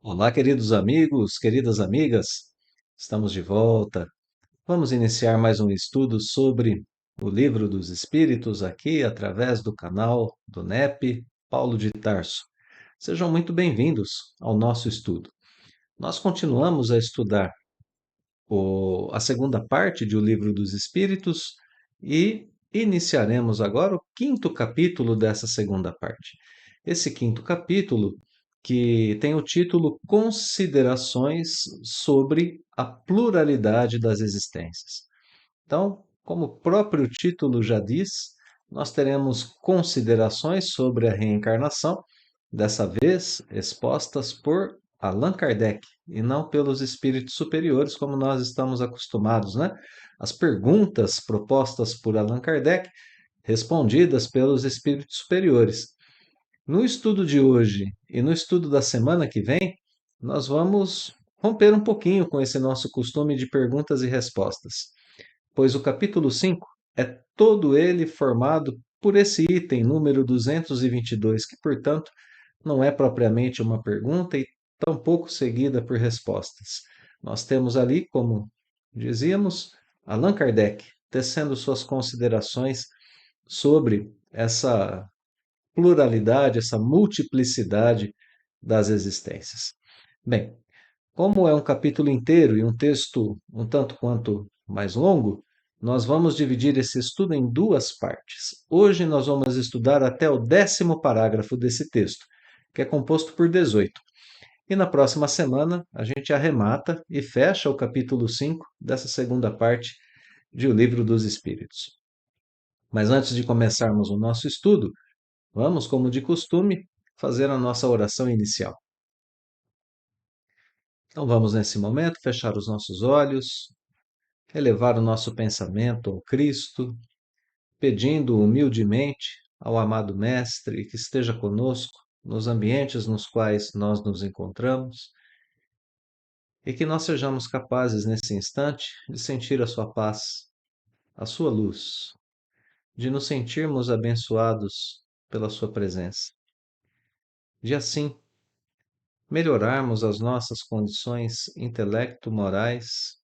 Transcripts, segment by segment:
Olá, queridos amigos, queridas amigas, estamos de volta. Vamos iniciar mais um estudo sobre o Livro dos Espíritos aqui através do canal do NEP Paulo de Tarso. Sejam muito bem-vindos ao nosso estudo. Nós continuamos a estudar a segunda parte de O Livro dos Espíritos e iniciaremos agora o quinto capítulo dessa segunda parte. Esse quinto capítulo que tem o título Considerações sobre a pluralidade das existências. Então, como o próprio título já diz, nós teremos considerações sobre a reencarnação, dessa vez expostas por Allan Kardec e não pelos espíritos superiores, como nós estamos acostumados, né? As perguntas propostas por Allan Kardec, respondidas pelos espíritos superiores. No estudo de hoje e no estudo da semana que vem, nós vamos romper um pouquinho com esse nosso costume de perguntas e respostas, pois o capítulo 5 é todo ele formado por esse item número 222, que, portanto, não é propriamente uma pergunta e tampouco seguida por respostas. Nós temos ali, como dizíamos, Allan Kardec tecendo suas considerações sobre essa pluralidade, essa multiplicidade das existências. Bem, como é um capítulo inteiro e um texto um tanto quanto mais longo, nós vamos dividir esse estudo em duas partes. Hoje nós vamos estudar até o 10º parágrafo desse texto, que é composto por 18. E na próxima semana a gente arremata e fecha o capítulo 5 dessa segunda parte de O Livro dos Espíritos. Mas antes de começarmos o nosso estudo, vamos, como de costume, fazer a nossa oração inicial. Então vamos, nesse momento, fechar os nossos olhos, elevar o nosso pensamento ao Cristo, pedindo humildemente ao amado Mestre que esteja conosco nos ambientes nos quais nós nos encontramos e que nós sejamos capazes, nesse instante, de sentir a sua paz, a sua luz, de nos sentirmos abençoados pela sua presença, de assim melhorarmos as nossas condições intelecto-morais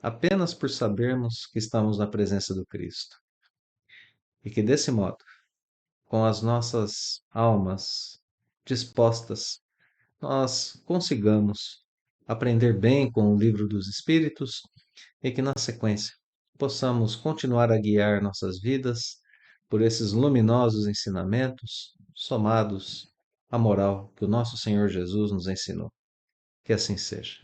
apenas por sabermos que estamos na presença do Cristo. E que desse modo, com as nossas almas dispostas, nós consigamos aprender bem com o Livro dos Espíritos e que, na sequência, possamos continuar a guiar nossas vidas por esses luminosos ensinamentos somados à moral que o nosso Senhor Jesus nos ensinou. Que assim seja.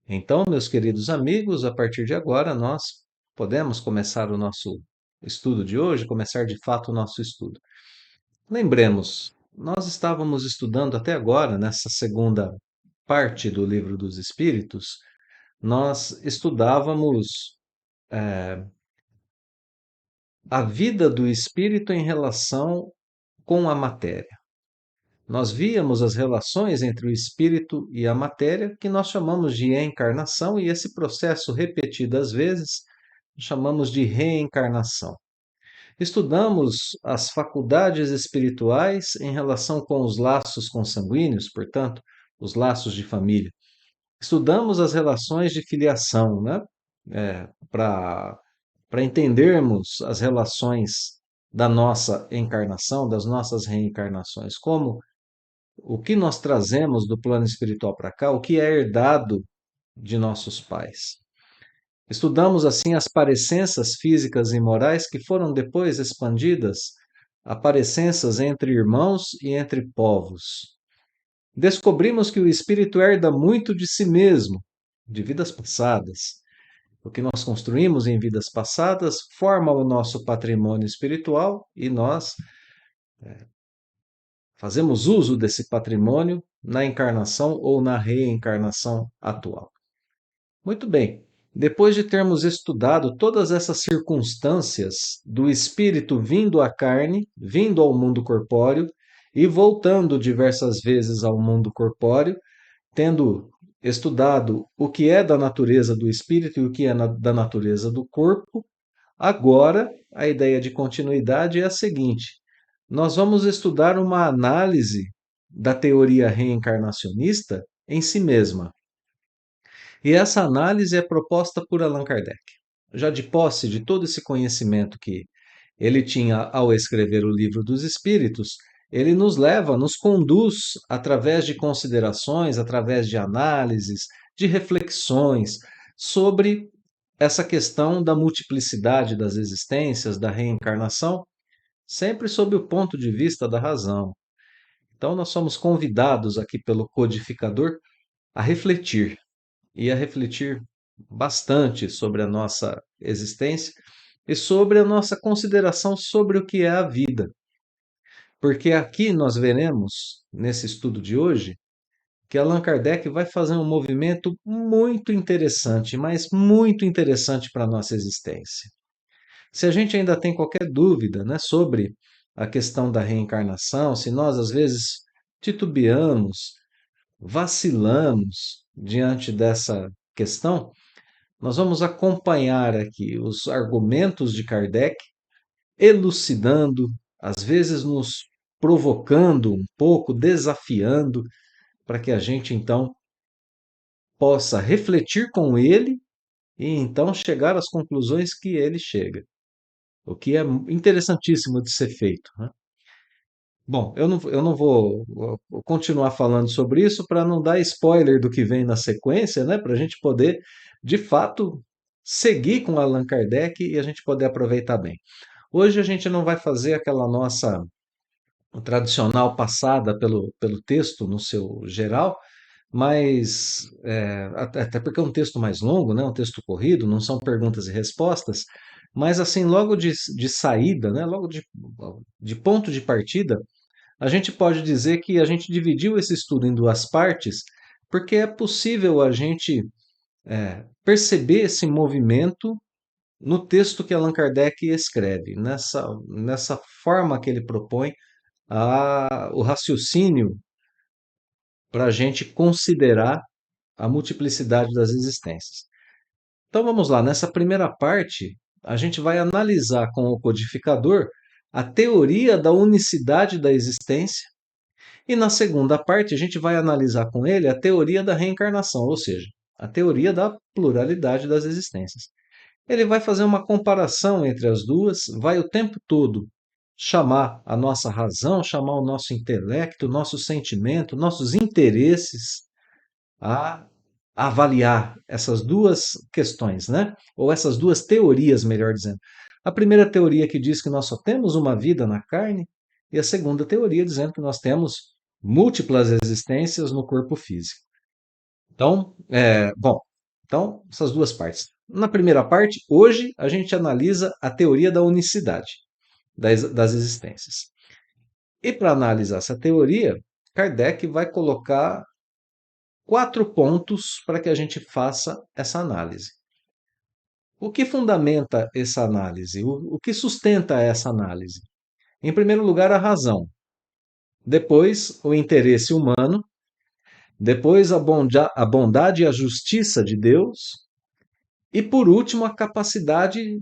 Então, meus queridos amigos, a partir de agora nós podemos começar o nosso estudo de hoje, começar de fato o nosso estudo. Lembremos, nós estávamos estudando até agora, nessa segunda parte do Livro dos Espíritos, nós estudávamos a vida do espírito em relação com a matéria. Nós víamos as relações entre o espírito e a matéria, que nós chamamos de encarnação, e esse processo repetidas vezes chamamos de reencarnação. Estudamos as faculdades espirituais em relação com os laços consanguíneos, portanto, os laços de família. Estudamos as relações de filiação, né? Para entendermos as relações da nossa encarnação, das nossas reencarnações, como o que nós trazemos do plano espiritual para cá, o que é herdado de nossos pais. Estudamos assim as parecenças físicas e morais que foram depois expandidas a parecenças entre irmãos e entre povos. Descobrimos que o espírito herda muito de si mesmo, de vidas passadas. O que nós construímos em vidas passadas forma o nosso patrimônio espiritual e nós fazemos uso desse patrimônio na encarnação ou na reencarnação atual. Muito bem. Depois de termos estudado todas essas circunstâncias do espírito vindo à carne, vindo ao mundo corpóreo e voltando diversas vezes ao mundo corpóreo, tendo estudado o que é da natureza do espírito e o que é da natureza do corpo, agora a ideia de continuidade é a seguinte: nós vamos estudar uma análise da teoria reencarnacionista em si mesma. E essa análise é proposta por Allan Kardec. Já de posse de todo esse conhecimento que ele tinha ao escrever o Livro dos Espíritos, ele nos leva, nos conduz através de considerações, através de análises, de reflexões sobre essa questão da multiplicidade das existências, da reencarnação, sempre sob o ponto de vista da razão. Então, nós somos convidados aqui pelo codificador a refletir e a refletir bastante sobre a nossa existência e sobre a nossa consideração sobre o que é a vida. Porque aqui nós veremos, nesse estudo de hoje, que Allan Kardec vai fazer um movimento muito interessante, mas muito interessante para a nossa existência. Se a gente ainda tem qualquer dúvida, né, sobre a questão da reencarnação, se nós às vezes titubeamos, vacilamos diante dessa questão, nós vamos acompanhar aqui os argumentos de Kardec, elucidando, às vezes nos provocando um pouco, desafiando, para que a gente então possa refletir com ele e então chegar às conclusões que ele chega, o que é interessantíssimo de ser feito, né? Bom, eu não vou continuar falando sobre isso para não dar spoiler do que vem na sequência, né? Para a gente poder, de fato, seguir com Allan Kardec e a gente poder aproveitar bem. Hoje a gente não vai fazer aquela nossa tradicional passada pelo texto no seu geral, mas até porque é um texto mais longo, né? Um texto corrido, não são perguntas e respostas, mas assim, logo de saída, né? Logo de ponto de partida, a gente pode dizer que a gente dividiu esse estudo em duas partes, porque é possível a gente perceber esse movimento no texto que Allan Kardec escreve, nessa forma que ele propõe o raciocínio para a gente considerar a multiplicidade das existências. Então vamos lá, nessa primeira parte, a gente vai analisar com o codificador a teoria da unicidade da existência. E na segunda parte, a gente vai analisar com ele a teoria da reencarnação, ou seja, a teoria da pluralidade das existências. Ele vai fazer uma comparação entre as duas, vai o tempo todo chamar a nossa razão, chamar o nosso intelecto, nosso sentimento, nossos interesses a avaliar essas duas questões, né? Ou essas duas teorias, melhor dizendo. A primeira teoria que diz que nós só temos uma vida na carne, e a segunda teoria dizendo que nós temos múltiplas existências no corpo físico. Então, então, essas duas partes. Na primeira parte, hoje a gente analisa a teoria da unicidade das existências. E para analisar essa teoria, Kardec vai colocar 4 pontos para que a gente faça essa análise. O que fundamenta essa análise? O que sustenta essa análise? Em primeiro lugar, a razão. Depois, o interesse humano. Depois, a bondade e a justiça de Deus. E, por último, a capacidade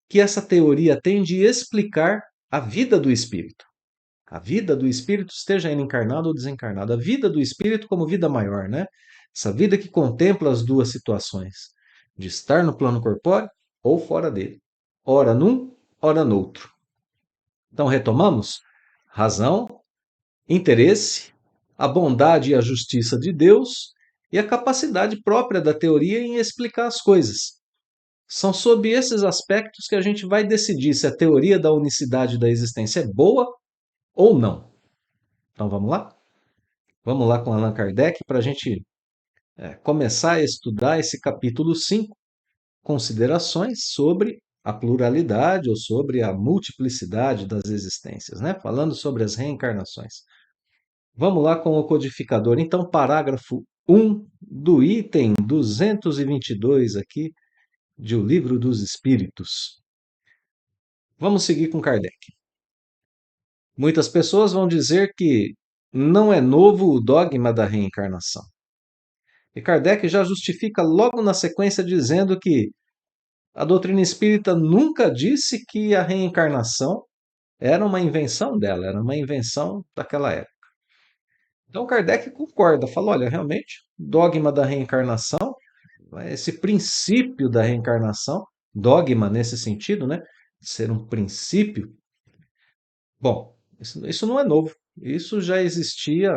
que essa teoria tem de explicar a vida do espírito. A vida do espírito, esteja ele encarnado ou desencarnado. A vida do espírito como vida maior, né? Essa vida que contempla as duas situações, de estar no plano corpóreo ou fora dele. Ora num, ora noutro. Então, retomamos? Razão, interesse, a bondade e a justiça de Deus e a capacidade própria da teoria em explicar as coisas. São sob esses aspectos que a gente vai decidir se a teoria da unicidade da existência é boa ou não. Então vamos lá? Vamos lá com Allan Kardec para a gente começar a estudar esse capítulo 5, considerações sobre a pluralidade ou sobre a multiplicidade das existências, né? Falando sobre as reencarnações. Vamos lá com o codificador. Então, parágrafo 1 do item 222 aqui de O Livro dos Espíritos. Vamos seguir com Kardec. Muitas pessoas vão dizer que não é novo o dogma da reencarnação. E Kardec já justifica logo na sequência dizendo que a doutrina espírita nunca disse que a reencarnação era uma invenção dela, era uma invenção daquela época. Então Kardec concorda, fala, olha, realmente, dogma da reencarnação, esse princípio da reencarnação, dogma nesse sentido, né, de ser um princípio, bom, isso não é novo. Isso já existia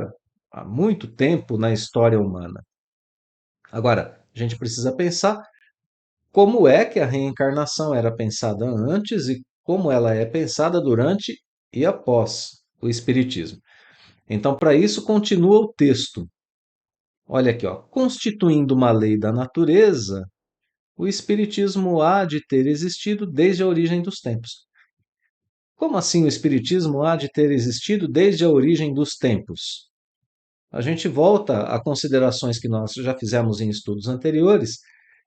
há muito tempo na história humana. Agora, a gente precisa pensar como é que a reencarnação era pensada antes e como ela é pensada durante e após o Espiritismo. Então, para isso, continua o texto. Olha aqui, ó. Constituindo uma lei da natureza, o Espiritismo há de ter existido desde a origem dos tempos. Como assim o Espiritismo há de ter existido desde a origem dos tempos? A gente volta a considerações que nós já fizemos em estudos anteriores,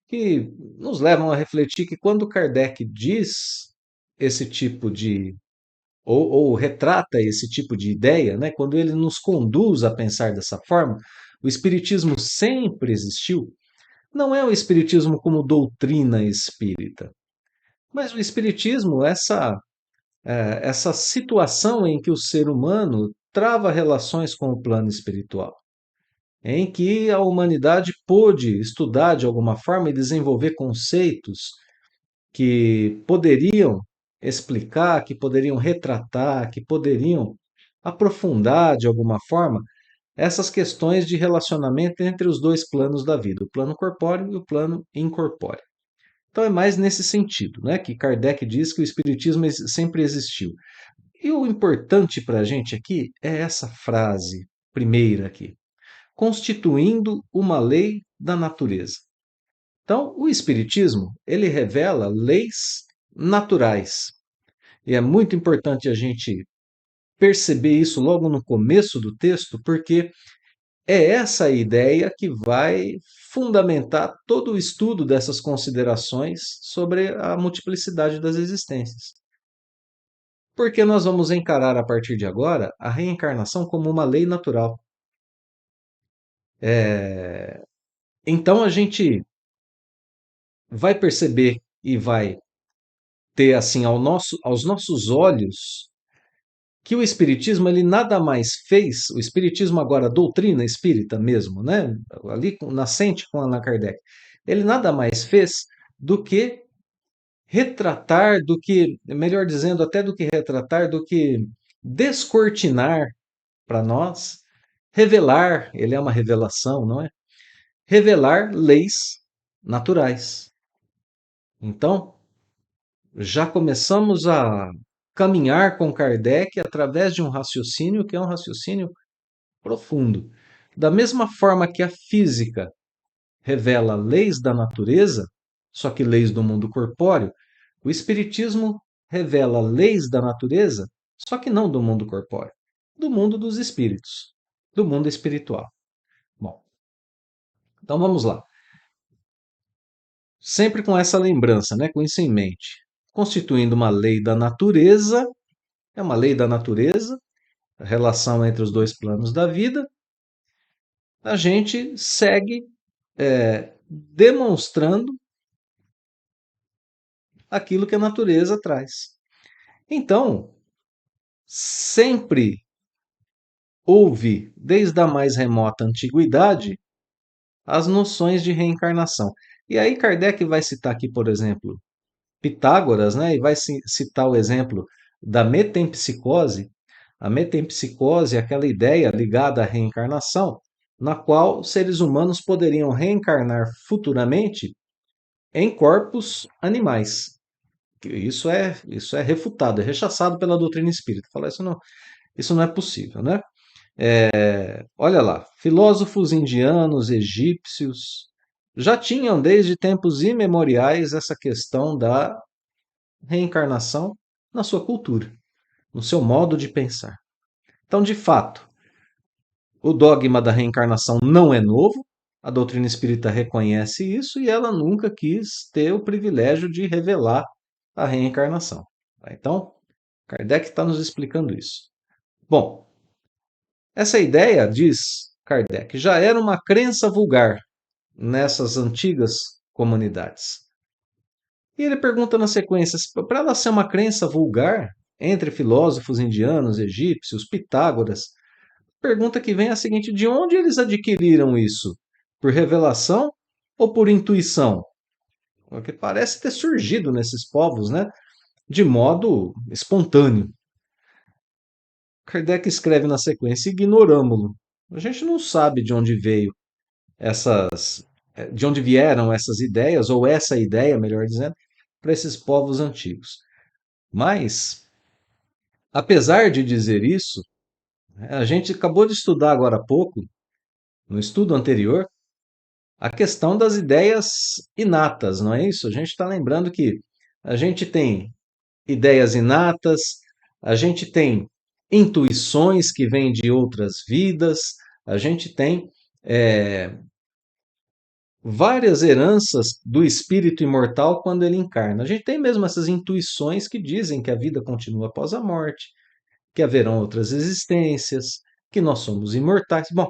que nos levam a refletir que quando Kardec diz esse tipo de, ou retrata esse tipo de ideia, né, quando ele nos conduz a pensar dessa forma, o Espiritismo sempre existiu. Não é o Espiritismo como doutrina espírita, mas o Espiritismo, essa situação em que o ser humano trava relações com o plano espiritual, em que a humanidade pôde estudar de alguma forma e desenvolver conceitos que poderiam explicar, que poderiam retratar, que poderiam aprofundar de alguma forma essas questões de relacionamento entre os dois planos da vida, o plano corpóreo e o plano incorpóreo. Então é mais nesse sentido, né, que Kardec diz que o espiritismo sempre existiu. E o importante para a gente aqui é essa frase primeira aqui, constituindo uma lei da natureza. Então, o espiritismo, ele revela leis naturais. E é muito importante a gente perceber isso logo no começo do texto, porque é essa a ideia que vai fundamentar todo o estudo dessas considerações sobre a multiplicidade das existências. Porque nós vamos encarar a partir de agora a reencarnação como uma lei natural. Então a gente vai perceber e vai ter assim aos nossos olhos que o espiritismo ele nada mais fez, o espiritismo agora a doutrina espírita mesmo, né, ali nascente com Allan Kardec, ele nada mais fez do que retratar, do que, melhor dizendo, até do que retratar, do que descortinar para nós, revelar, ele é uma revelação, não é? Revelar leis naturais. Então, já começamos a caminhar com Kardec através de um raciocínio que é um raciocínio profundo. Da mesma forma que a física revela leis da natureza, só que leis do mundo corpóreo, o Espiritismo revela leis da natureza, só que não do mundo corpóreo, do mundo dos espíritos, do mundo espiritual. Bom, então vamos lá. Sempre com essa lembrança, né, com isso em mente. Constituindo uma lei da natureza, é uma lei da natureza, a relação entre os dois planos da vida, a gente segue demonstrando aquilo que a natureza traz. Então, sempre houve, desde a mais remota antiguidade, as noções de reencarnação. E aí Kardec vai citar aqui, por exemplo, Pitágoras, né, e vai citar o exemplo da metempsicose. A metempsicose é aquela ideia ligada à reencarnação, na qual seres humanos poderiam reencarnar futuramente em corpos animais. Isso é refutado, é rechaçado pela doutrina espírita. Falar isso não é possível, né? Olha lá, filósofos indianos, egípcios, já tinham desde tempos imemoriais essa questão da reencarnação na sua cultura, no seu modo de pensar. Então, de fato, o dogma da reencarnação não é novo, a doutrina espírita reconhece isso e ela nunca quis ter o privilégio de revelar a reencarnação. Então, Kardec está nos explicando isso. Bom, essa ideia, diz Kardec, já era uma crença vulgar nessas antigas comunidades. E ele pergunta na sequência, para ela ser uma crença vulgar entre filósofos indianos, egípcios, Pitágoras, Pergunta que vem é a seguinte: de onde eles adquiriram isso? Por revelação ou por intuição? Porque parece ter surgido nesses povos, né? De modo espontâneo. Kardec escreve na sequência: ignoramo-lo. A gente não sabe de onde veio essas, de onde vieram essas ideias, ou essa ideia, melhor dizendo, para esses povos antigos. Mas, apesar de dizer isso, a gente acabou de estudar agora há pouco, no estudo anterior, a questão das ideias inatas, não é isso? A gente está lembrando que a gente tem ideias inatas, a gente tem intuições que vêm de outras vidas, a gente tem é, várias heranças do espírito imortal quando ele encarna. A gente tem mesmo essas intuições que dizem que a vida continua após a morte, que haverão outras existências, que nós somos imortais. Bom,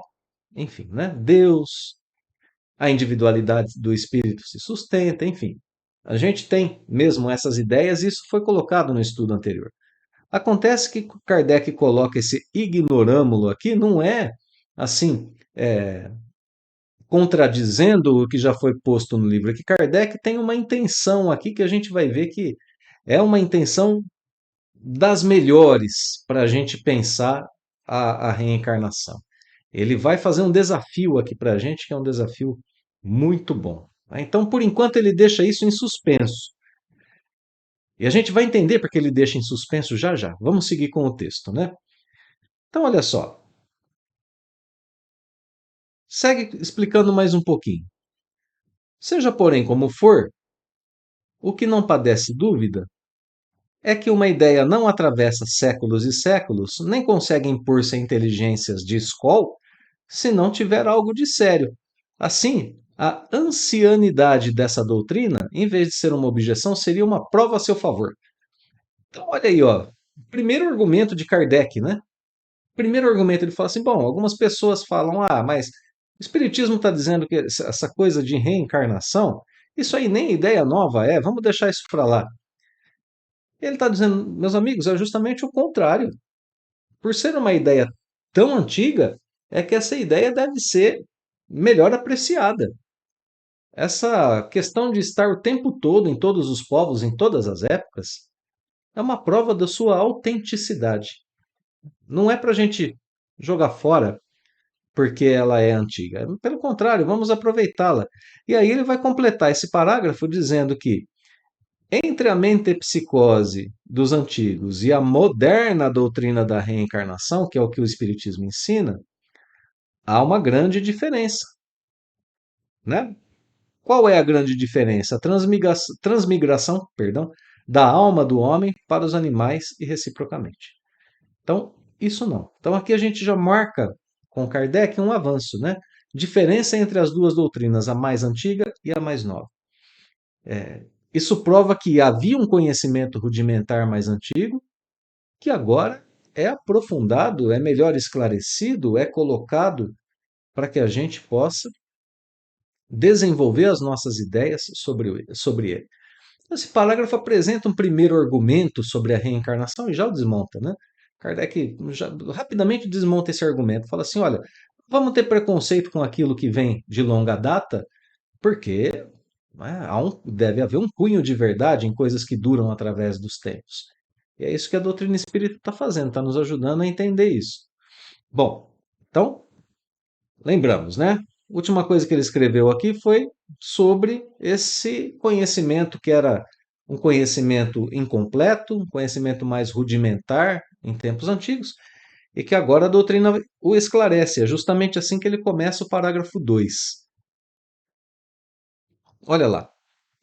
enfim, né? Deus, a individualidade do espírito se sustenta, enfim. A gente tem mesmo essas ideias e isso foi colocado no estudo anterior. Acontece que Kardec coloca esse ignorâmulo aqui, não é assim, contradizendo o que já foi posto no livro, é que Kardec tem uma intenção aqui que a gente vai ver que é uma intenção das melhores para a gente pensar a reencarnação. Ele vai fazer um desafio aqui para a gente, que é um desafio muito bom. Então, por enquanto, ele deixa isso em suspenso. E a gente vai entender porque ele deixa em suspenso já já. Vamos seguir com o texto, né? Então, olha só. Segue explicando mais um pouquinho. Seja, porém, como for, o que não padece dúvida é que uma ideia não atravessa séculos e séculos, nem consegue impor-se a inteligências de escola, se não tiver algo de sério. Assim, a ancianidade dessa doutrina, em vez de ser uma objeção, seria uma prova a seu favor. Então, olha aí, ó. Primeiro argumento de Kardec, né? Primeiro argumento, ele fala assim: bom, algumas pessoas falam, mas o Espiritismo está dizendo que essa coisa de reencarnação, isso aí nem ideia nova é, vamos deixar isso para lá. Ele está dizendo, meus amigos, é justamente o contrário. Por ser uma ideia tão antiga, é que essa ideia deve ser melhor apreciada. Essa questão de estar o tempo todo em todos os povos, em todas as épocas, é uma prova da sua autenticidade. Não é para a gente jogar fora porque ela é antiga. Pelo contrário, vamos aproveitá-la. E aí ele vai completar esse parágrafo dizendo que entre a mentepsicose dos antigos e a moderna doutrina da reencarnação, que é o que o Espiritismo ensina, há uma grande diferença, né? Qual é a grande diferença? A transmigração, perdão, da alma do homem para os animais e reciprocamente. Então, isso não. Então, aqui a gente já marca com Kardec um avanço, né? Diferença entre as duas doutrinas, a mais antiga e a mais nova. Isso prova que havia um conhecimento rudimentar mais antigo, que agora é aprofundado, é melhor esclarecido, é colocado para que a gente possa desenvolver as nossas ideias sobre ele. Esse parágrafo apresenta um primeiro argumento sobre a reencarnação e já o desmonta, né? Kardec já rapidamente desmonta esse argumento, fala assim: olha, vamos ter preconceito com aquilo que vem de longa data, porque deve haver um cunho de verdade em coisas que duram através dos tempos. E é isso que a doutrina espírita está fazendo, está nos ajudando a entender isso. Bom, então, lembramos, né? A última coisa que ele escreveu aqui foi sobre esse conhecimento que era um conhecimento incompleto, um conhecimento mais rudimentar em tempos antigos, e que agora a doutrina o esclarece. É justamente assim que ele começa o parágrafo 2. Olha lá.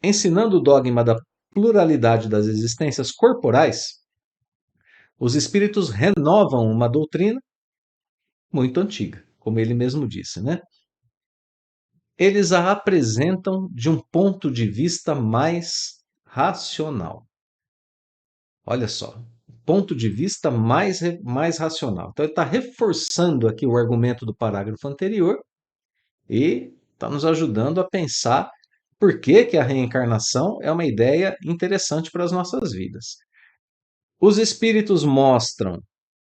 Ensinando o dogma da pluralidade das existências corporais, os espíritos renovam uma doutrina muito antiga, como ele mesmo disse, né? Eles a apresentam de um ponto de vista mais racional. Olha só, ponto de vista mais racional. Então, ele está reforçando aqui o argumento do parágrafo anterior e está nos ajudando a pensar por que, que a reencarnação é uma ideia interessante para as nossas vidas. Os espíritos mostram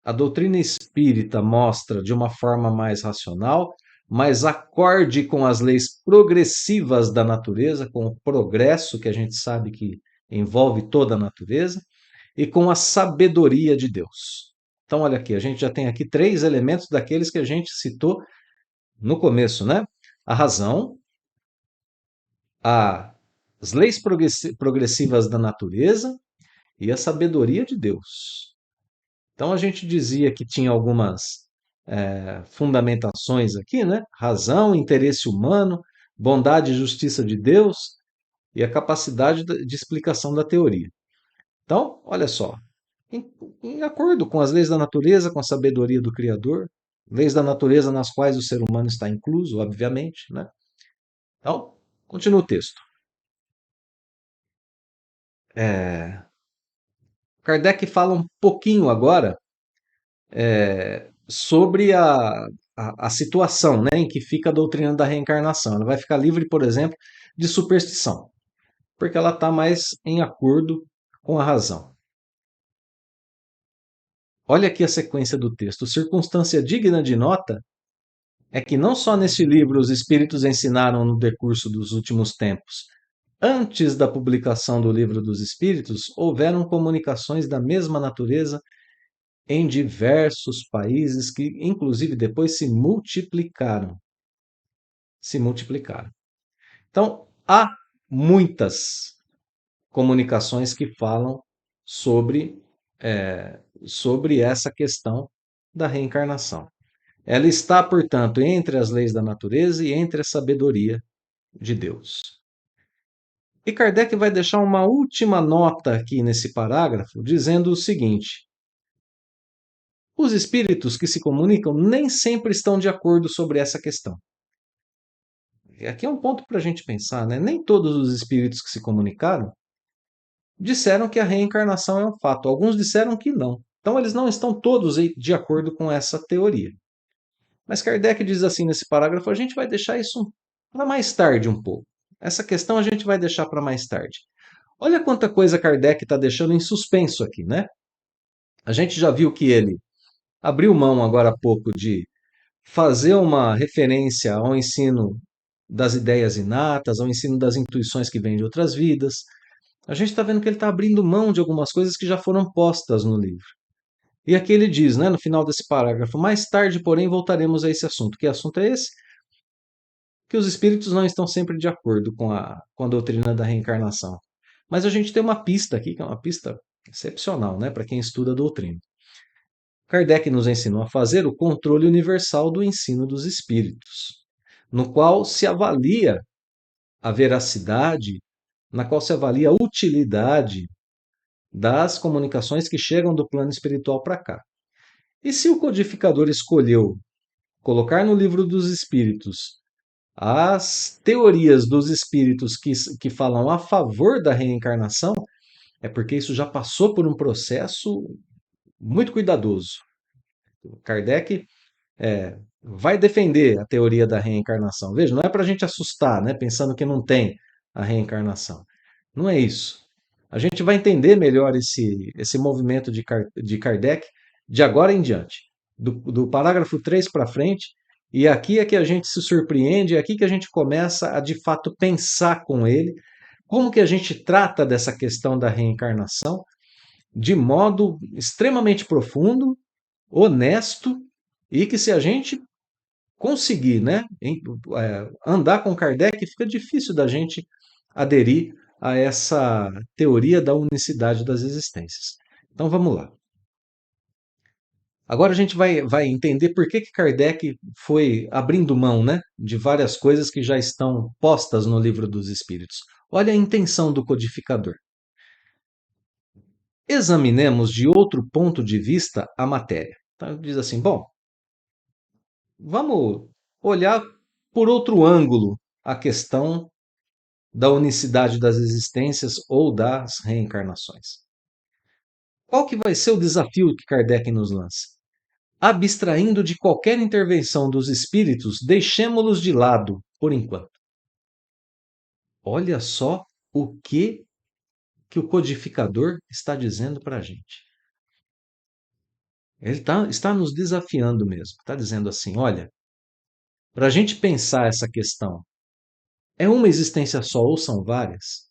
A doutrina espírita mostra de uma forma mais racional, mais acorde com as leis progressivas da natureza, com o progresso que a gente sabe que envolve toda a natureza, e com a sabedoria de Deus. Então, olha aqui, a gente já tem aqui três elementos daqueles que a gente citou no começo, né? A razão, as leis progressivas da natureza e a sabedoria de Deus. Então a gente dizia que tinha algumas fundamentações aqui, né? Razão, interesse humano, bondade e justiça de Deus e a capacidade de explicação da teoria. Então, olha só, em acordo com as leis da natureza, com a sabedoria do Criador, leis da natureza nas quais o ser humano está incluso, obviamente, né? Então, continua o texto. É, Kardec fala um pouquinho agora sobre a situação, né, em que fica a doutrina da reencarnação. Ela vai ficar livre, por exemplo, de superstição, porque ela está mais em acordo com a razão. Olha aqui a sequência do texto. Circunstância digna de nota é que não só neste livro os espíritos ensinaram no decurso dos últimos tempos. Antes da publicação do Livro dos Espíritos, houveram comunicações da mesma natureza em diversos países que, inclusive, depois se multiplicaram. Se multiplicaram. Então, há muitas comunicações que falam sobre, sobre essa questão da reencarnação. Ela está, portanto, entre as leis da natureza e entre a sabedoria de Deus. E Kardec vai deixar uma última nota aqui nesse parágrafo, dizendo o seguinte: os espíritos que se comunicam nem sempre estão de acordo sobre essa questão. Aqui é um ponto para a gente pensar, né? Nem todos os espíritos que se comunicaram disseram que a reencarnação é um fato. Alguns disseram que não. Então, eles não estão todos de acordo com essa teoria. Mas Kardec diz assim nesse parágrafo: a gente vai deixar isso para mais tarde um pouco. Essa questão a gente vai deixar para mais tarde. Olha quanta coisa Kardec está deixando em suspenso aqui, né? A gente já viu que ele abriu mão agora há pouco de fazer uma referência ao ensino das ideias inatas, ao ensino das intuições que vêm de outras vidas. A gente está vendo que ele está abrindo mão de algumas coisas que já foram postas no livro. E aqui ele diz, né, no final desse parágrafo: mais tarde, porém, voltaremos a esse assunto. Que assunto é esse? Que os espíritos não estão sempre de acordo com a doutrina da reencarnação. Mas a gente tem uma pista aqui, que é uma pista excepcional, né, para quem estuda a doutrina. Kardec nos ensinou a fazer o controle universal do ensino dos espíritos, no qual se avalia a veracidade, na qual se avalia a utilidade das comunicações que chegam do plano espiritual para cá. E se o codificador escolheu colocar no livro dos espíritos as teorias dos espíritos que falam a favor da reencarnação, é porque isso já passou por um processo muito cuidadoso. Kardec vai defender a teoria da reencarnação. Veja, não é para a gente assustar, né, pensando que não tem a reencarnação. Não é isso. A gente vai entender melhor esse movimento de Kardec de agora em diante, do parágrafo 3 para frente, e aqui é que a gente se surpreende, é aqui que a gente começa a de fato pensar com ele como que a gente trata dessa questão da reencarnação de modo extremamente profundo, honesto, e que se a gente conseguir, né, andar com Kardec, fica difícil da gente aderir a essa teoria da unicidade das existências. Então vamos lá. Agora a gente vai entender por que Kardec foi abrindo mão, né, de várias coisas que já estão postas no Livro dos Espíritos. Olha a intenção do codificador. Examinemos de outro ponto de vista a matéria. Então, diz assim: bom, vamos olhar por outro ângulo a questão da unicidade das existências ou das reencarnações. Qual que vai ser o desafio que Kardec nos lança? Abstraindo de qualquer intervenção dos espíritos, deixemos-los de lado, por enquanto. Olha só que o codificador está dizendo para a gente. Está nos desafiando mesmo. Está dizendo assim: olha, para a gente pensar essa questão, é uma existência só ou são várias?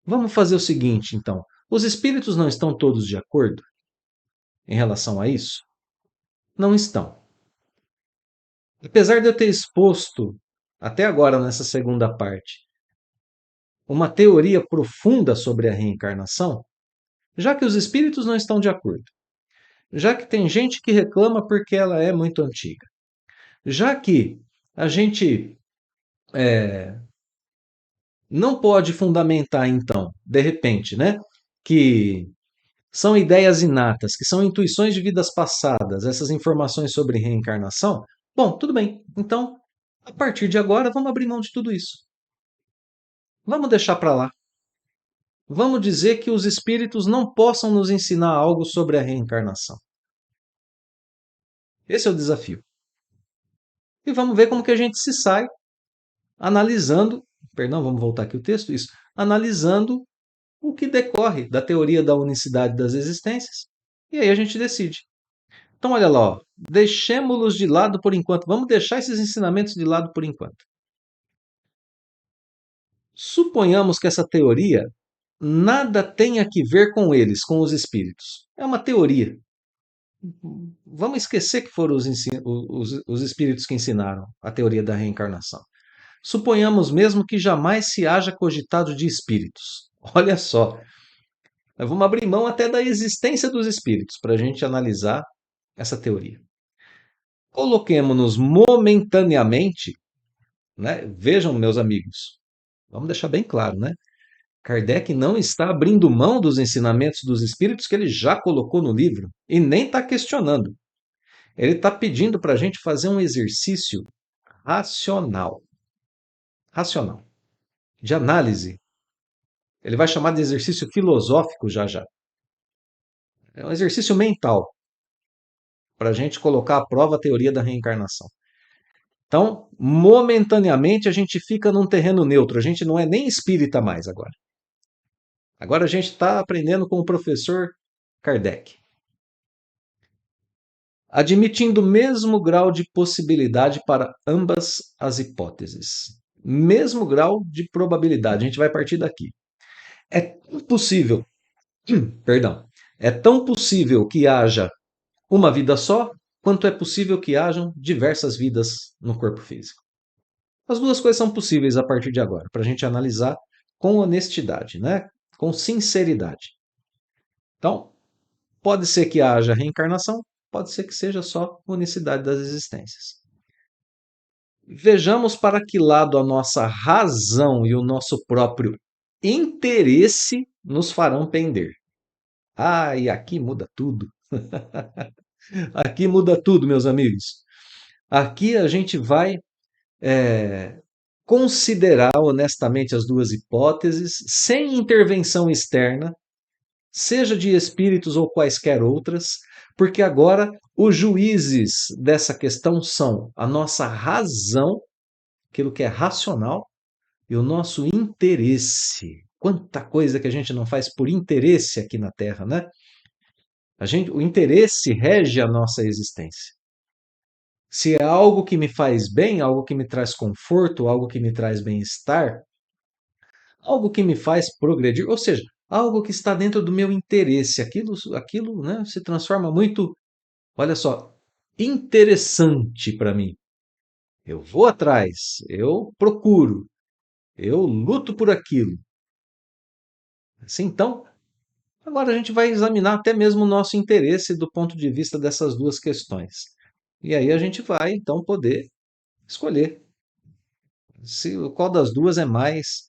Vamos fazer o seguinte, então. Os espíritos não estão todos de acordo em relação a isso? Não estão. Apesar de eu ter exposto, até agora nessa segunda parte, uma teoria profunda sobre a reencarnação, já que os espíritos não estão de acordo, já que tem gente que reclama porque ela é muito antiga, já que a gente não pode fundamentar, então, de repente, né, que são ideias inatas, que são intuições de vidas passadas, essas informações sobre reencarnação, bom, tudo bem. Então, a partir de agora, vamos abrir mão de tudo isso. Vamos deixar para lá. Vamos dizer que os espíritos não possam nos ensinar algo sobre a reencarnação. Esse é o desafio. E vamos ver como que a gente se sai analisando, perdão, vamos voltar aqui o texto, isso, analisando o que decorre da teoria da unicidade das existências. E aí a gente decide. Então, olha lá, ó, deixemos-los de lado por enquanto. Vamos deixar esses ensinamentos de lado por enquanto. Suponhamos que essa teoria nada tenha que ver com eles, com os espíritos. É uma teoria. Vamos esquecer que foram os espíritos que ensinaram a teoria da reencarnação. Suponhamos mesmo que jamais se haja cogitado de espíritos. Olha só, nós vamos abrir mão até da existência dos espíritos para a gente analisar essa teoria. Coloquemos-nos momentaneamente, né? Vejam, meus amigos, vamos deixar bem claro, né? Kardec não está abrindo mão dos ensinamentos dos espíritos que ele já colocou no livro e nem está questionando. Ele está pedindo para a gente fazer um exercício racional, racional, de análise. Ele vai chamar de exercício filosófico já já. É um exercício mental para a gente colocar à prova a teoria da reencarnação. Então, momentaneamente, a gente fica num terreno neutro. A gente não é nem espírita mais agora. Agora a gente está aprendendo com o professor Kardec. Admitindo o mesmo grau de possibilidade para ambas as hipóteses. Mesmo grau de probabilidade. A gente vai partir daqui. É possível, perdão, é tão possível que haja uma vida só, quanto é possível que hajam diversas vidas no corpo físico. As duas coisas são possíveis a partir de agora, para a gente analisar com honestidade, né? Com sinceridade. Então, pode ser que haja reencarnação, pode ser que seja só unicidade das existências. Vejamos para que lado a nossa razão e o nosso próprio interesse nos farão pender. Ah, e aqui muda tudo. Aqui muda tudo, meus amigos. Aqui a gente vai considerar honestamente as duas hipóteses, sem intervenção externa, seja de espíritos ou quaisquer outras, porque agora os juízes dessa questão são a nossa razão, aquilo que é racional, e o nosso interesse. Quanta coisa que a gente não faz por interesse aqui na Terra, né? O interesse rege a nossa existência. Se é algo que me faz bem, algo que me traz conforto, algo que me traz bem-estar, algo que me faz progredir, ou seja, algo que está dentro do meu interesse, aquilo, né, se transforma muito, olha só, interessante para mim. Eu vou atrás, eu procuro, eu luto por aquilo. Assim, então, agora a gente vai examinar até mesmo o nosso interesse do ponto de vista dessas duas questões. E aí a gente vai, então, poder escolher se qual das duas é mais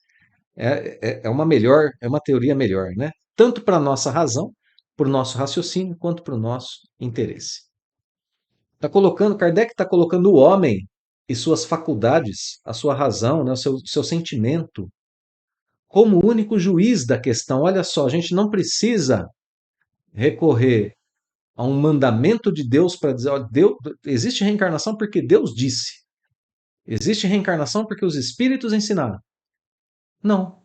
é uma melhor, é uma teoria melhor, né? Tanto para a nossa razão, para o nosso raciocínio, quanto para o nosso interesse. Kardec está colocando o homem e suas faculdades, a sua razão, né, o seu sentimento, como o único juiz da questão. Olha só, a gente não precisa recorrer a um mandamento de Deus para dizer, ó, Deus, existe reencarnação porque Deus disse. Existe reencarnação porque os espíritos ensinaram. Não,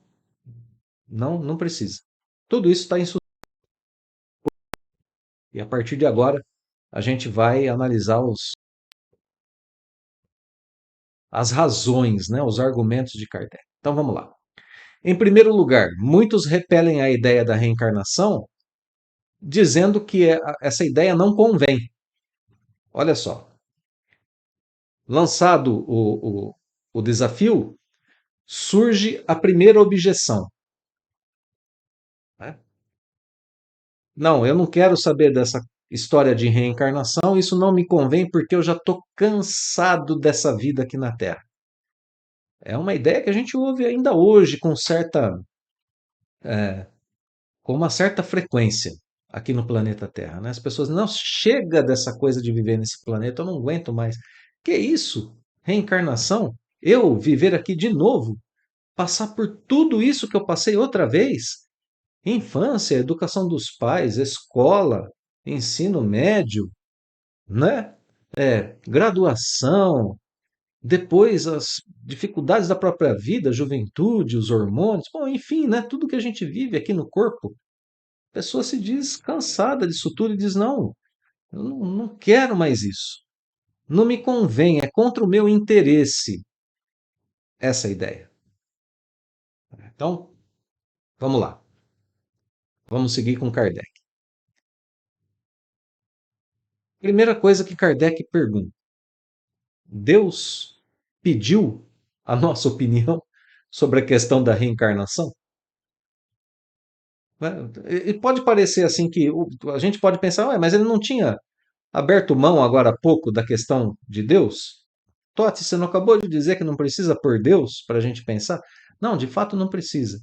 não precisa. Tudo isso está em. E a partir de agora, a gente vai analisar as razões, né, os argumentos de Kardec. Então vamos lá. Em primeiro lugar, muitos repelem a ideia da reencarnação, dizendo que essa ideia não convém. Olha só, lançado o desafio, surge a primeira objeção, né? Não, eu não quero saber dessa história de reencarnação, isso não me convém porque eu já estou cansado dessa vida aqui na Terra. É uma ideia que a gente ouve ainda hoje com uma certa frequência aqui no planeta Terra, né? As pessoas não chega dessa coisa de viver nesse planeta, eu não aguento mais. Que isso? Reencarnação? Eu viver aqui de novo? Passar por tudo isso que eu passei outra vez? Infância, educação dos pais, escola, ensino médio, né? Graduação, depois as dificuldades da própria vida, a juventude, os hormônios, bom, enfim, né? Tudo que a gente vive aqui no corpo. A pessoa se diz cansada disso tudo e diz: não, eu não quero mais isso. Não me convém, é contra o meu interesse essa ideia. Então, vamos lá. Vamos seguir com Kardec. Primeira coisa que Kardec pergunta: Deus pediu a nossa opinião sobre a questão da reencarnação? Né? E pode parecer assim que a gente pode pensar, ué, mas ele não tinha aberto mão agora há pouco da questão de Deus? Totti, você não acabou de dizer que não precisa por Deus para a gente pensar? Não, de fato não precisa.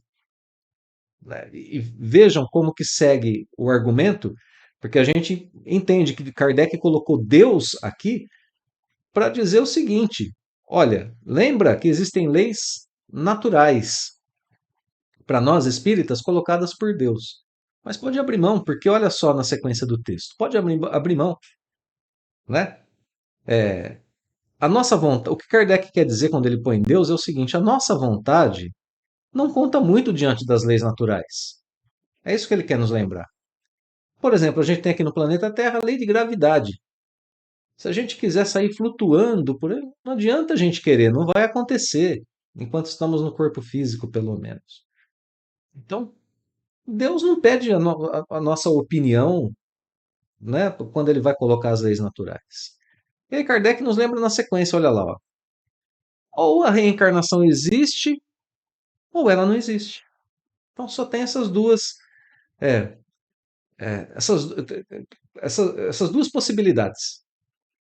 Né? E vejam como que segue o argumento, porque a gente entende que Kardec colocou Deus aqui para dizer o seguinte: olha, lembra que existem leis naturais para nós espíritas colocadas por Deus. Mas pode abrir mão, porque olha só na sequência do texto. Pode abrir mão, né? A nossa vontade, o que Kardec quer dizer quando ele põe Deus é o seguinte: a nossa vontade não conta muito diante das leis naturais. É isso que ele quer nos lembrar. Por exemplo, a gente tem aqui no planeta Terra a lei de gravidade. Se a gente quiser sair flutuando por aí, não adianta a gente querer, não vai acontecer, enquanto estamos no corpo físico, pelo menos. Então, Deus não pede a nossa opinião, né, quando ele vai colocar as leis naturais. E aí Kardec nos lembra na sequência, olha lá, ó, ou a reencarnação existe, ou ela não existe. Então só tem é, é, essas, essas duas possibilidades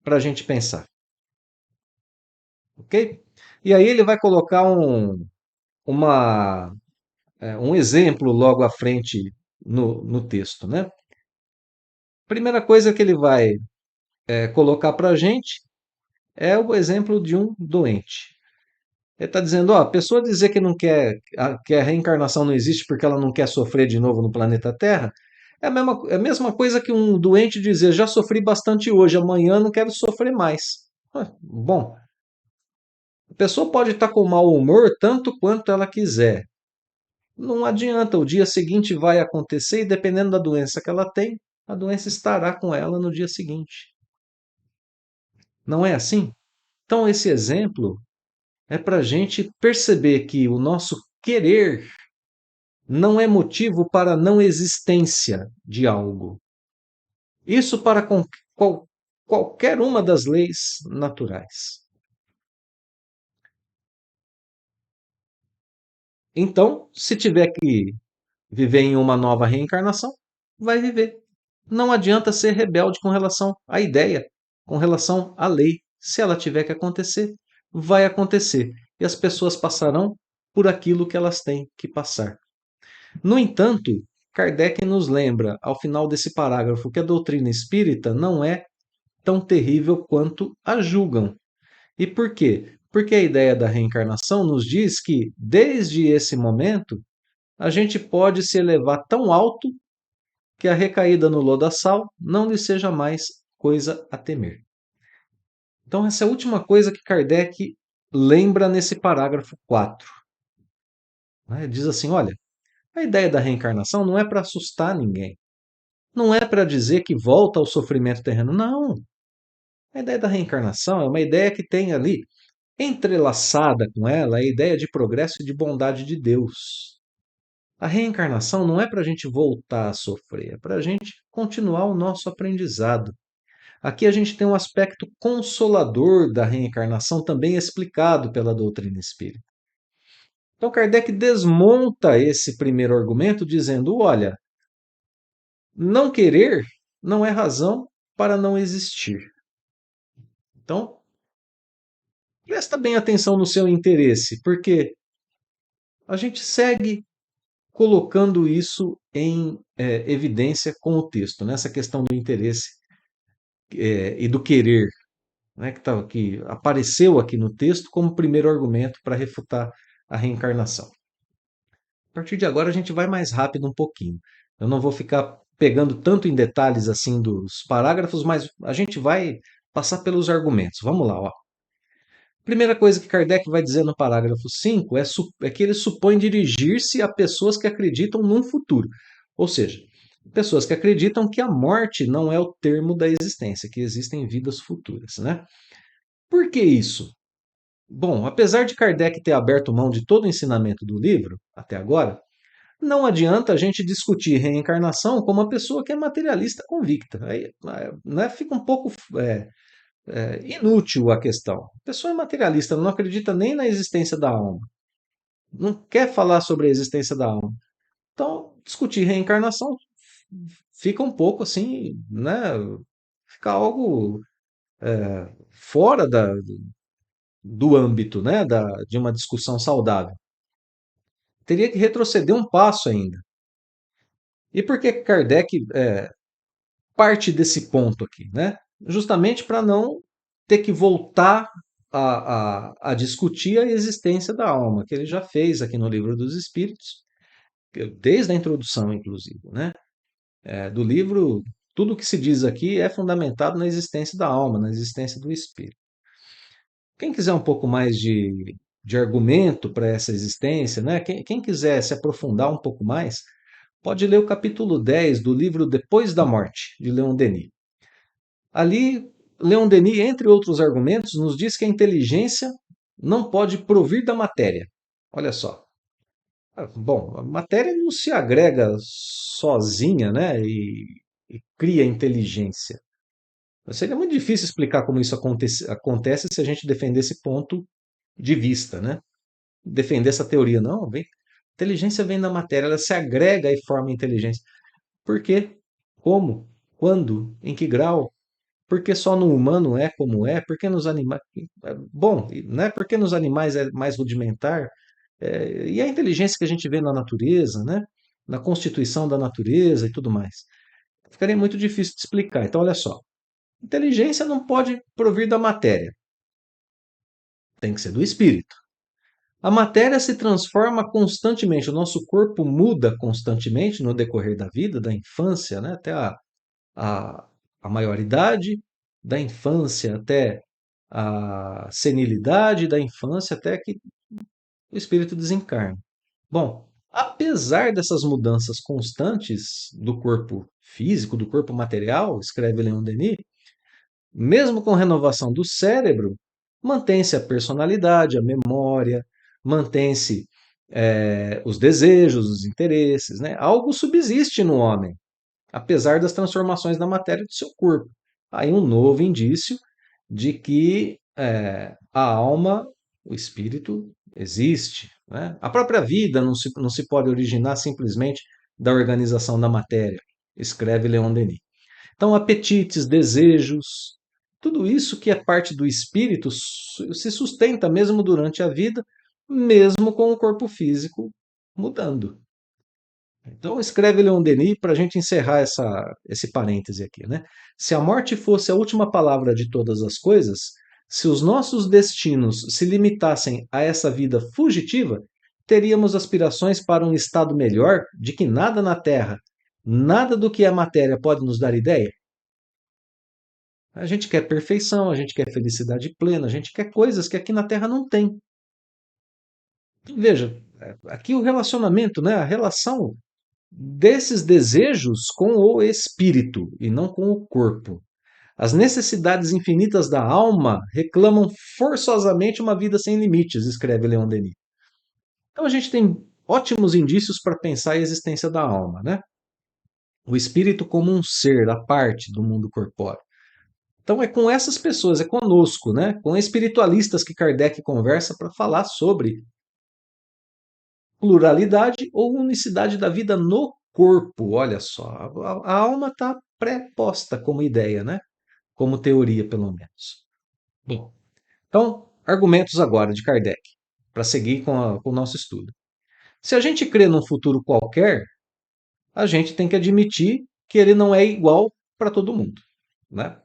para a gente pensar, ok? E aí ele vai colocar uma, um exemplo logo à frente no texto, né? Primeira coisa que ele vai colocar para a gente é o exemplo de um doente. Ele está dizendo, ó, a pessoa dizer que não quer, que a reencarnação não existe porque ela não quer sofrer de novo no planeta Terra, é a mesma coisa que um doente dizer, já sofri bastante hoje, amanhã não quero sofrer mais. Bom, a pessoa pode estar com mau humor tanto quanto ela quiser. Não adianta, o dia seguinte vai acontecer e dependendo da doença que ela tem, a doença estará com ela no dia seguinte. Não é assim? Então, esse exemplo é para a gente perceber que o nosso querer não é motivo para a não existência de algo. Isso para qualquer uma das leis naturais. Então, se tiver que viver em uma nova reencarnação, vai viver. Não adianta ser rebelde com relação à ideia, com relação à lei. Se ela tiver que acontecer, vai acontecer. E as pessoas passarão por aquilo que elas têm que passar. No entanto, Kardec nos lembra, ao final desse parágrafo, que a doutrina espírita não é tão terrível quanto a julgam. E por quê? Porque a ideia da reencarnação nos diz que, desde esse momento, a gente pode se elevar tão alto que a recaída no lodaçal não lhe seja mais coisa a temer. Então, essa é a última coisa que Kardec lembra nesse parágrafo 4. Né? Diz assim: olha, a ideia da reencarnação não é para assustar ninguém. Não é para dizer que volta ao sofrimento terreno, não. A ideia da reencarnação é uma ideia que tem ali, entrelaçada com ela, a ideia de progresso e de bondade de Deus. A reencarnação não é para a gente voltar a sofrer, é para a gente continuar o nosso aprendizado. Aqui a gente tem um aspecto consolador da reencarnação também explicado pela doutrina espírita. Então Kardec desmonta esse primeiro argumento dizendo: olha, não querer não é razão para não existir. Então, presta bem atenção no seu interesse, porque a gente segue colocando isso em evidência com o texto, nessa questão do interesse e do querer, né, que apareceu aqui no texto como primeiro argumento para refutar a reencarnação. A partir de agora a gente vai mais rápido um pouquinho. Eu não vou ficar pegando tanto em detalhes assim dos parágrafos, mas a gente vai passar pelos argumentos. Vamos lá, ó. Primeira coisa que Kardec vai dizer no parágrafo 5 é que ele supõe dirigir-se a pessoas que acreditam num futuro. Ou seja, pessoas que acreditam que a morte não é o termo da existência, que existem vidas futuras, né? Por que isso? Bom, apesar de Kardec ter aberto mão de todo o ensinamento do livro, até agora, não adianta a gente discutir reencarnação com uma pessoa que é materialista convicta. Aí, né, fica um pouco inútil a questão. A pessoa é materialista, não acredita nem na existência da alma, não quer falar sobre a existência da alma. Então, discutir reencarnação fica um pouco assim, né? Fica algo fora do âmbito, né? De uma discussão saudável. Teria que retroceder um passo ainda. E por que Kardec parte desse ponto aqui, né? Justamente para não ter que voltar a discutir a existência da alma, que ele já fez aqui no Livro dos Espíritos, desde a introdução, inclusive, né? Do livro, tudo o que se diz aqui é fundamentado na existência da alma, na existência do espírito. Quem quiser um pouco mais de argumento para essa existência, né? Quem quiser se aprofundar um pouco mais, pode ler o capítulo 10 do livro Depois da Morte, de Leon Denis. Ali, Leon Denis, entre outros argumentos, nos diz que a inteligência não pode provir da matéria. Olha só. Bom, a matéria não se agrega sozinha, né? E cria inteligência. Seria muito difícil explicar como isso acontece se a gente defender esse ponto de vista, né? Defender essa teoria. Não, inteligência vem da matéria, ela se agrega e forma inteligência. Por quê? Como? Quando? Em que grau? Por que só no humano é como é? Por que nos animais. Bom, né? Por que nos animais é mais rudimentar? E a inteligência que a gente vê na natureza, né? Na constituição da natureza e tudo mais. Ficaria muito difícil de explicar. Então, olha só. Inteligência não pode provir da matéria, tem que ser do espírito. A matéria se transforma constantemente, o nosso corpo muda constantemente no decorrer da vida, da infância, né? Até a, a maioridade, da infância até a senilidade, da infância até que o espírito desencarna. Bom, apesar dessas mudanças constantes do corpo físico, do corpo material, escreve Leon Denis, mesmo com renovação do cérebro, mantém-se a personalidade, a memória, mantém-se os desejos, os interesses, né? Algo subsiste no homem, apesar das transformações da matéria do seu corpo. Aí um novo indício de que a alma, o espírito, existe. Né? A própria vida não se pode originar simplesmente da organização da matéria, escreve Leon Denis. Então, apetites, desejos, tudo isso que é parte do espírito se sustenta mesmo durante a vida, mesmo com o corpo físico mudando. Então, escreve Leon Denis para a gente encerrar esse parêntese aqui. Né? Se a morte fosse a última palavra de todas as coisas, se os nossos destinos se limitassem a essa vida fugitiva, teríamos aspirações para um estado melhor de que nada na Terra, nada do que é matéria pode nos dar ideia? A gente quer perfeição, a gente quer felicidade plena, a gente quer coisas que aqui na Terra não tem. Veja, aqui o relacionamento, né, a relação desses desejos com o espírito e não com o corpo. As necessidades infinitas da alma reclamam forçosamente uma vida sem limites, escreve Leon Denis. Então a gente tem ótimos indícios para pensar a existência da alma, né? O espírito como um ser à parte do mundo corpóreo. Então é com essas pessoas, é conosco, né? Com espiritualistas que Kardec conversa para falar sobre pluralidade ou unicidade da vida no corpo. Olha só, a alma está pré-posta como ideia, né? Como teoria, pelo menos. Bom, então, argumentos agora de Kardec, para seguir com o nosso estudo. Se a gente crê num futuro qualquer, a gente tem que admitir que ele não é igual para todo mundo, né?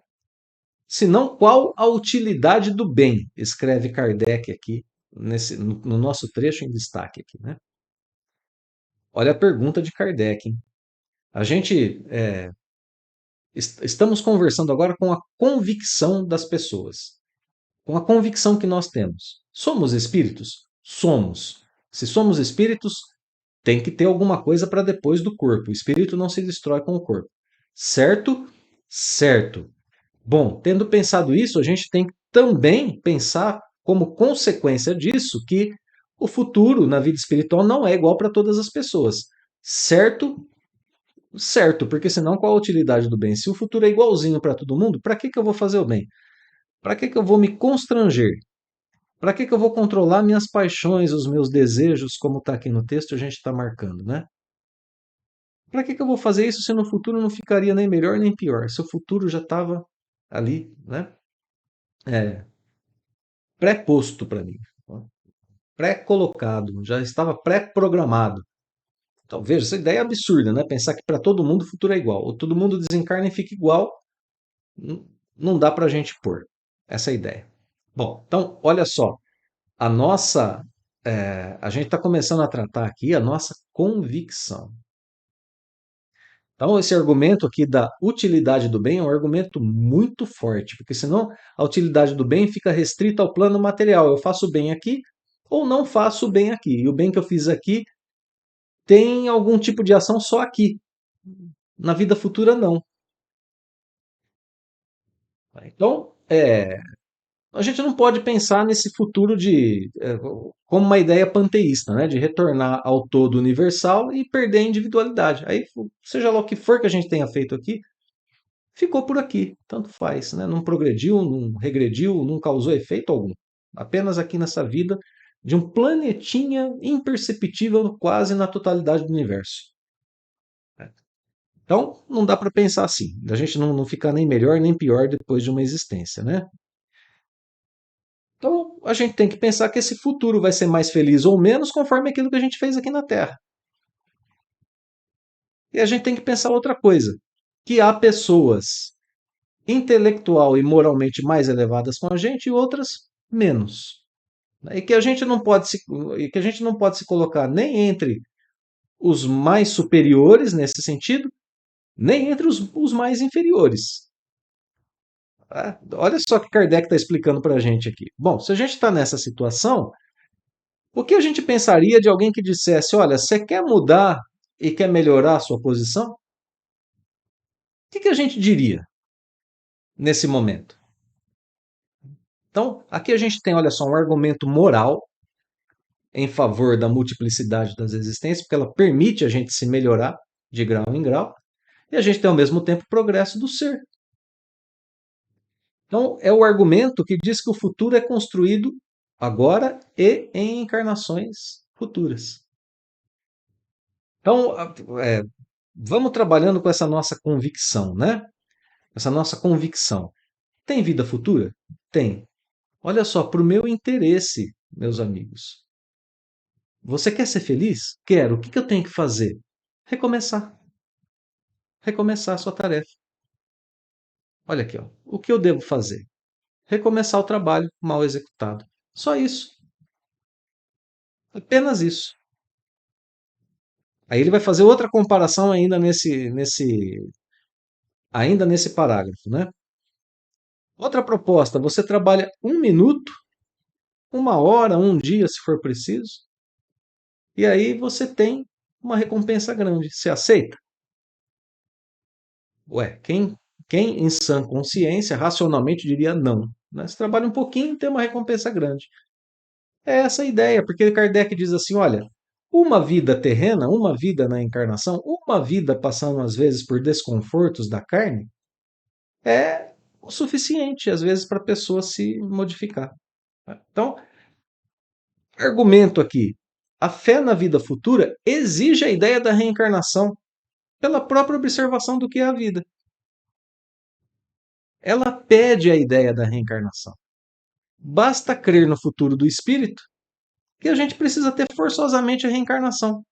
Senão, qual a utilidade do bem? Escreve Kardec aqui, no nosso trecho em destaque aqui, né? Olha a pergunta de Kardec, hein? A gente estamos conversando agora com a convicção das pessoas, com a convicção que nós temos. Somos espíritos? Somos. Se somos espíritos, tem que ter alguma coisa para depois do corpo. O espírito não se destrói com o corpo. Certo? Certo. Bom, tendo pensado isso, a gente tem que também pensar como consequência disso que o futuro na vida espiritual não é igual para todas as pessoas. Certo? Certo, porque senão qual a utilidade do bem? Se o futuro é igualzinho para todo mundo, para que eu vou fazer o bem? Para que eu vou me constranger? Para que eu vou controlar minhas paixões, os meus desejos, como está aqui no texto, a gente está marcando, né? Para que eu vou fazer isso se no futuro não ficaria nem melhor nem pior? Se o futuro já estava ali, né? É, pré-posto para mim, pré-colocado, já estava pré-programado. Então, veja, essa ideia é absurda, né? Pensar que para todo mundo o futuro é igual. Ou todo mundo desencarna e fica igual, não dá para a gente pôr essa ideia. Bom, então, olha só, a nossa. A gente está começando a tratar aqui a nossa convicção. Então, esse argumento aqui da utilidade do bem é um argumento muito forte, porque senão a utilidade do bem fica restrita ao plano material. Eu faço bem aqui ou não faço bem aqui. E o bem que eu fiz aqui tem algum tipo de ação só aqui. Na vida futura, não. Então, a gente não pode pensar nesse futuro como uma ideia panteísta, né? De retornar ao todo universal e perder a individualidade. Aí, seja lá o que for que a gente tenha feito aqui, ficou por aqui, tanto faz, né? Não progrediu, não regrediu, não causou efeito algum. Apenas aqui nessa vida de um planetinha imperceptível quase na totalidade do universo. Então, não dá para pensar assim. A gente não ficar nem melhor nem pior depois de uma existência, né? Então, a gente tem que pensar que esse futuro vai ser mais feliz ou menos conforme aquilo que a gente fez aqui na Terra. E a gente tem que pensar outra coisa, que há pessoas intelectual e moralmente mais elevadas com a gente e outras menos. E que a gente não pode se, e que a gente não pode se colocar nem entre os mais superiores nesse sentido, nem entre os mais inferiores. Tá? Olha só o que Kardec está explicando para a gente aqui. Bom, se a gente está nessa situação, o que a gente pensaria de alguém que dissesse: olha, você quer mudar e quer melhorar a sua posição? O que a gente diria nesse momento? Então, aqui a gente tem, olha só, um argumento moral em favor da multiplicidade das existências, porque ela permite a gente se melhorar de grau em grau, e a gente tem ao mesmo tempo o progresso do ser. Então, é o argumento que diz que o futuro é construído agora e em encarnações futuras. Então, vamos trabalhando com essa nossa convicção, né? Essa nossa convicção. Tem vida futura? Tem. Olha só, para o meu interesse, meus amigos. Você quer ser feliz? Quero. O que eu tenho que fazer? Recomeçar. Recomeçar a sua tarefa. Olha aqui, ó. O que eu devo fazer? Recomeçar o trabalho mal executado. Só isso. Apenas isso. Aí ele vai fazer outra comparação ainda nesse parágrafo, né? Outra proposta, você trabalha 1 minuto, 1 hora, um dia, se for preciso, e aí você tem uma recompensa grande. Você aceita? Ué, quem em sã consciência, racionalmente diria não, né? Você trabalha um pouquinho, tem uma recompensa grande. É essa a ideia, porque Kardec diz assim: olha, uma vida terrena, uma vida na encarnação, uma vida passando às vezes por desconfortos da carne, é o suficiente, às vezes, para a pessoa se modificar. Então, argumento aqui: a fé na vida futura exige a ideia da reencarnação pela própria observação do que é a vida. Ela pede a ideia da reencarnação. Basta crer no futuro do espírito que a gente precisa ter forçosamente a reencarnação.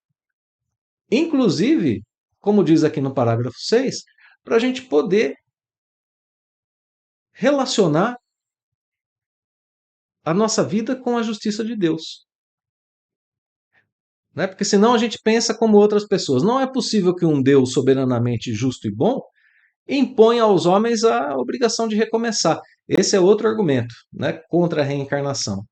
Inclusive, como diz aqui no parágrafo 6, para a gente poder relacionar a nossa vida com a justiça de Deus. Né? Porque senão a gente pensa como outras pessoas. Não é possível que um Deus soberanamente justo e bom imponha aos homens a obrigação de recomeçar. Esse é outro argumento, né, contra a reencarnação.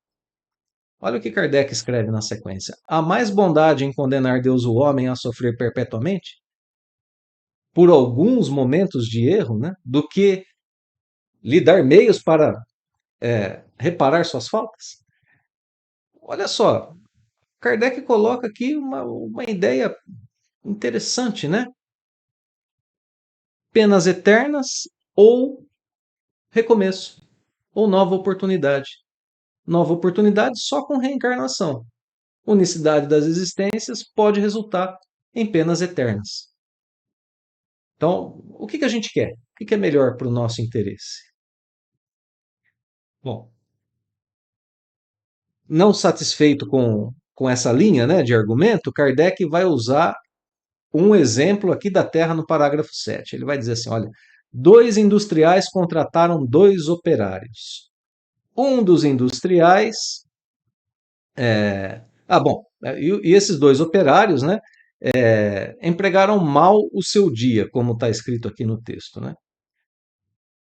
Olha o que Kardec escreve na sequência. Há mais bondade em condenar Deus o homem a sofrer perpetuamente, por alguns momentos de erro, né, do que lhe dar meios para reparar suas faltas? Olha só, Kardec coloca aqui uma ideia interessante, né? Penas eternas ou recomeço, ou nova oportunidade. Nova oportunidade só com reencarnação. Unicidade das existências pode resultar em penas eternas. Então, o que a gente quer? O que é melhor para o nosso interesse? Bom, não satisfeito com essa linha, né, de argumento, Kardec vai usar um exemplo aqui da Terra no parágrafo 7. Ele vai dizer assim: olha, dois industriais contrataram dois operários. Um dos industriais. Bom, e esses dois operários, né, empregaram mal o seu dia, como está escrito aqui no texto, né,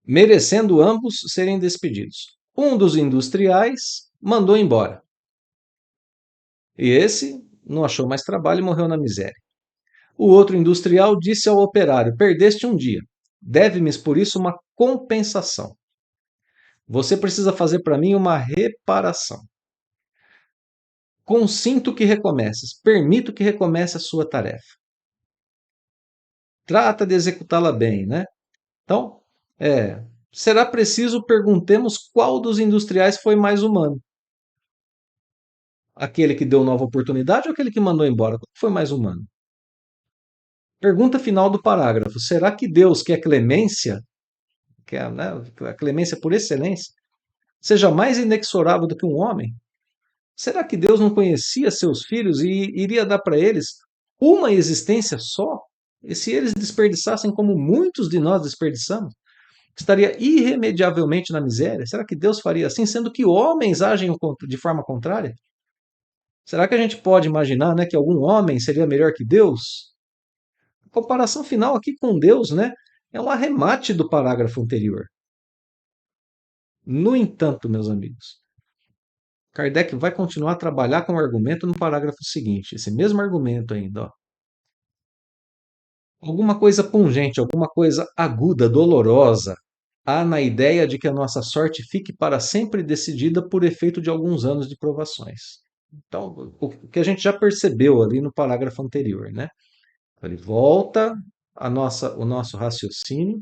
merecendo ambos serem despedidos. Um dos industriais mandou embora, e esse não achou mais trabalho e morreu na miséria. O outro industrial disse ao operário: perdeste um dia, deve-me por isso uma compensação. Você precisa fazer para mim uma reparação. Consinto que recomeces, permito que recomece a sua tarefa. Trata de executá-la bem, né? Então, será preciso perguntemos qual dos industriais foi mais humano. Aquele que deu nova oportunidade ou aquele que mandou embora? Qual foi mais humano? Pergunta final do parágrafo. Será que Deus, que é clemência, que é, né, a clemência por excelência, seja mais inexorável do que um homem? Será que Deus não conhecia seus filhos e iria dar para eles uma existência só? E se eles desperdiçassem como muitos de nós desperdiçamos, estaria irremediavelmente na miséria? Será que Deus faria assim, sendo que homens agem de forma contrária? Será que a gente pode imaginar, né, que algum homem seria melhor que Deus? A comparação final aqui com Deus, né, é um arremate do parágrafo anterior. No entanto, meus amigos, Kardec vai continuar a trabalhar com o argumento no parágrafo seguinte, esse mesmo argumento ainda. Ó. Alguma coisa pungente, alguma coisa aguda, dolorosa, há na ideia de que a nossa sorte fique para sempre decidida por efeito de alguns anos de provações. Então, o que a gente já percebeu ali no parágrafo anterior, né? Ele volta o nosso raciocínio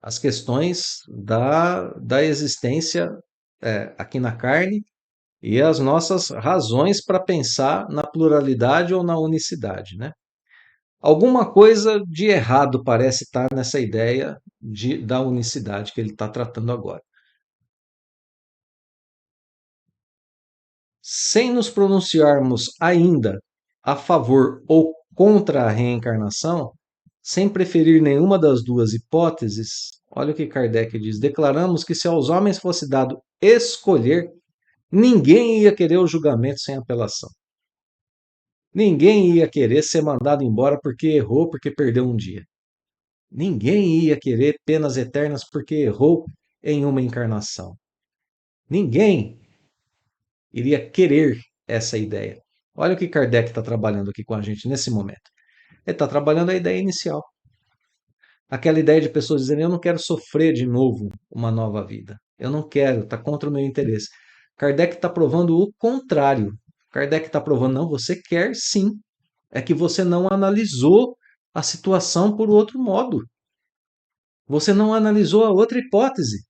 às questões da existência aqui na carne e as nossas razões para pensar na pluralidade ou na unicidade, né? Alguma coisa de errado parece estar nessa ideia da unicidade que ele está tratando agora. Sem nos pronunciarmos ainda a favor ou contra a reencarnação, sem preferir nenhuma das duas hipóteses, olha o que Kardec diz: declaramos que se aos homens fosse dado escolher, ninguém ia querer o julgamento sem apelação. Ninguém ia querer ser mandado embora porque errou, porque perdeu um dia. Ninguém ia querer penas eternas porque errou em uma encarnação. Ninguém iria querer essa ideia. Olha o que Kardec está trabalhando aqui com a gente nesse momento. Ele está trabalhando a ideia inicial. Aquela ideia de pessoas dizerem: eu não quero sofrer de novo uma nova vida. Eu não quero, está contra o meu interesse. Kardec está provando o contrário. Kardec está provando: não, você quer sim. É que você não analisou a situação por outro modo. Você não analisou a outra hipótese.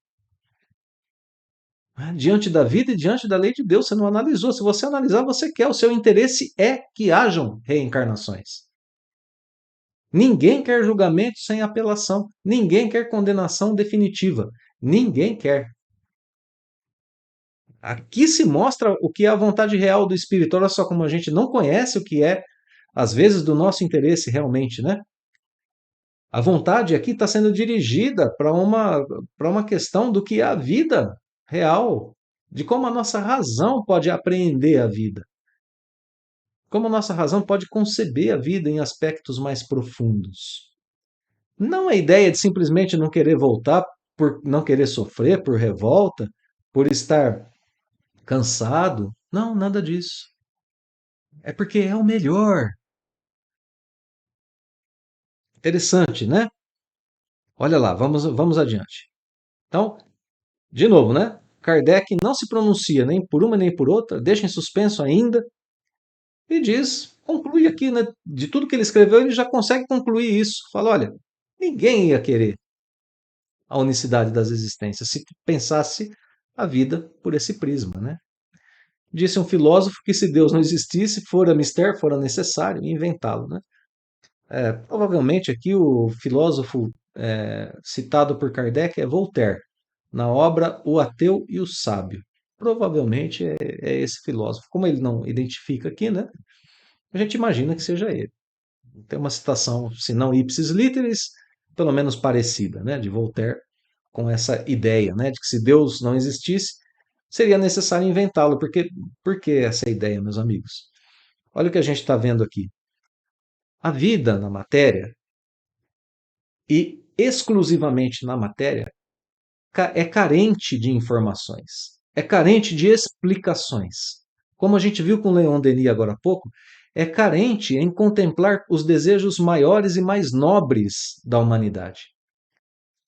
Diante da vida e diante da lei de Deus, você não analisou. Se você analisar, você quer. O seu interesse é que hajam reencarnações. Ninguém quer julgamento sem apelação. Ninguém quer condenação definitiva. Ninguém quer. Aqui se mostra o que é a vontade real do Espírito. Olha só como a gente não conhece o que é, às vezes, do nosso interesse realmente, né? A vontade aqui está sendo dirigida para uma questão do que é a vida real, de como a nossa razão pode apreender a vida, como a nossa razão pode conceber a vida em aspectos mais profundos. Não a ideia de simplesmente não querer voltar por não querer sofrer, por revolta, por estar cansado. Não, nada disso. É porque é o melhor. Interessante, né? Olha lá, vamos adiante. Então, de novo, né? Kardec não se pronuncia nem por uma nem por outra, deixa em suspenso ainda e diz, conclui aqui, né? De tudo que ele escreveu, ele já consegue concluir isso. Fala, olha, ninguém ia querer a unicidade das existências se pensasse a vida por esse prisma, né? Disse um filósofo que se Deus não existisse, fora mister, fora necessário inventá-lo, né? Provavelmente aqui o filósofo citado por Kardec é Voltaire, na obra O Ateu e o Sábio. Provavelmente é esse filósofo. Como ele não identifica aqui, né? A gente imagina que seja ele. Tem uma citação, se não ipsis literis, pelo menos parecida, né, de Voltaire, com essa ideia, né, de que se Deus não existisse, seria necessário inventá-lo. Por que essa ideia, meus amigos? Olha o que a gente está vendo aqui. A vida na matéria, e exclusivamente na matéria, é carente de informações, é carente de explicações. Como a gente viu com Leon Denis agora há pouco, é carente em contemplar os desejos maiores e mais nobres da humanidade.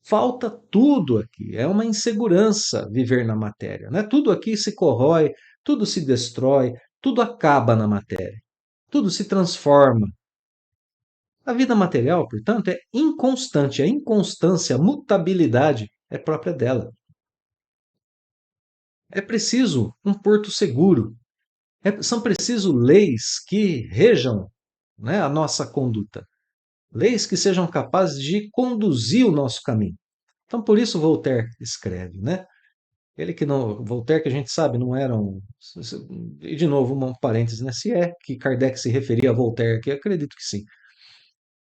Falta tudo aqui, é uma insegurança viver na matéria. Né? Tudo aqui se corrói, tudo se destrói, tudo acaba na matéria, tudo se transforma. A vida material, portanto, é inconstante, a inconstância, a mutabilidade é própria dela. É preciso um porto seguro, são preciso leis que rejam, né, a nossa conduta, leis que sejam capazes de conduzir o nosso caminho. Então, por isso Voltaire escreve, né? Ele que não, Voltaire que a gente sabe não era um, e de novo um parêntese, né? Se é que Kardec se referia a Voltaire aqui, acredito que sim.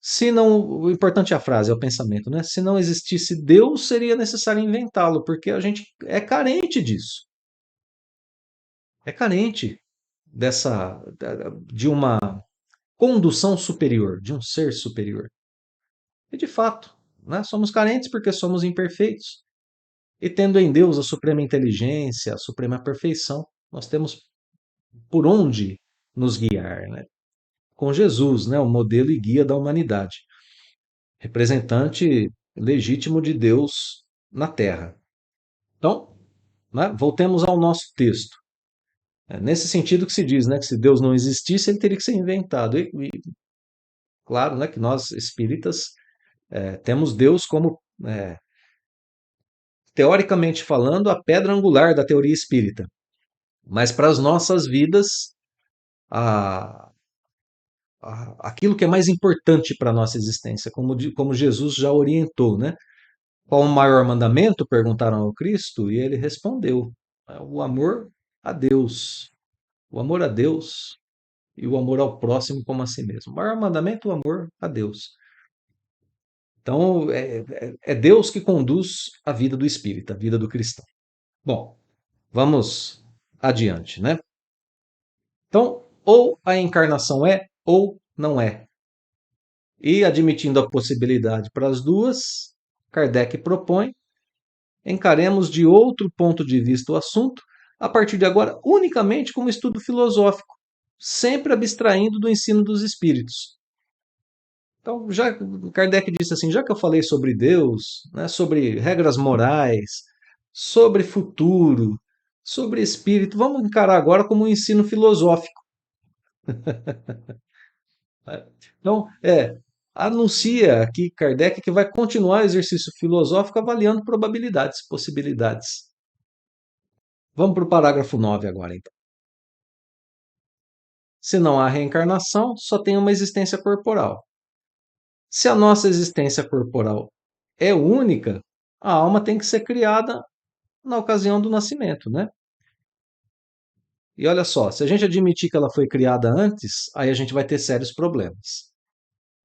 Se não, o importante é a frase, é o pensamento, né? Se não existisse Deus, seria necessário inventá-lo, porque a gente é carente disso. É carente de uma condução superior, de um ser superior. E de fato, né, somos carentes porque somos imperfeitos. E tendo em Deus a suprema inteligência, a suprema perfeição, nós temos por onde nos guiar, né? Com Jesus, né, o modelo e guia da humanidade, representante legítimo de Deus na Terra. Então, né, voltemos ao nosso texto. É nesse sentido que se diz, né, que se Deus não existisse, ele teria que ser inventado. E claro, né, que nós espíritas temos Deus como, teoricamente falando, a pedra angular da teoria espírita. Mas para as nossas vidas, a, aquilo que é mais importante para a nossa existência, como Jesus já orientou, né? Qual o maior mandamento? Perguntaram ao Cristo e ele respondeu: o amor a Deus. O amor a Deus e o amor ao próximo como a si mesmo. O maior mandamento é o amor a Deus. Então, é Deus que conduz a vida do espírita, a vida do cristão. Bom, vamos adiante, né? Então, ou a encarnação é ou não é. E admitindo a possibilidade para as duas, Kardec propõe: encaremos de outro ponto de vista o assunto, a partir de agora, unicamente como estudo filosófico, sempre abstraindo do ensino dos espíritos. Então, já Kardec disse assim, já que eu falei sobre Deus, né, sobre regras morais, sobre futuro, sobre espírito, vamos encarar agora como um ensino filosófico. Né? Então, anuncia aqui Kardec que vai continuar o exercício filosófico avaliando probabilidades, possibilidades. Vamos para o parágrafo 9 agora, então. Se não há reencarnação, só tem uma existência corporal. Se a nossa existência corporal é única, a alma tem que ser criada na ocasião do nascimento, né? E olha só, se a gente admitir que ela foi criada antes, aí a gente vai ter sérios problemas.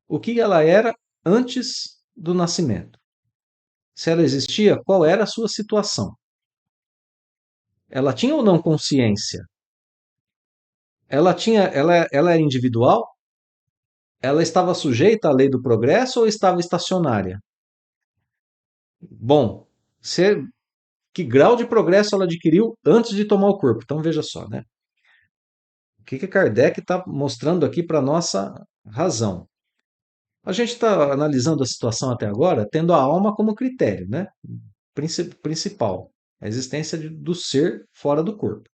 O que ela era antes do nascimento? Se ela existia, qual era a sua situação? Ela tinha ou não consciência? Ela é individual? Ela estava sujeita à lei do progresso ou estava estacionária? Bom, que grau de progresso ela adquiriu antes de tomar o corpo? Então veja só, né? O que Kardec está mostrando aqui para nossa razão? A gente está analisando a situação até agora tendo a alma como critério, né? Principal, a existência do ser fora do corpo.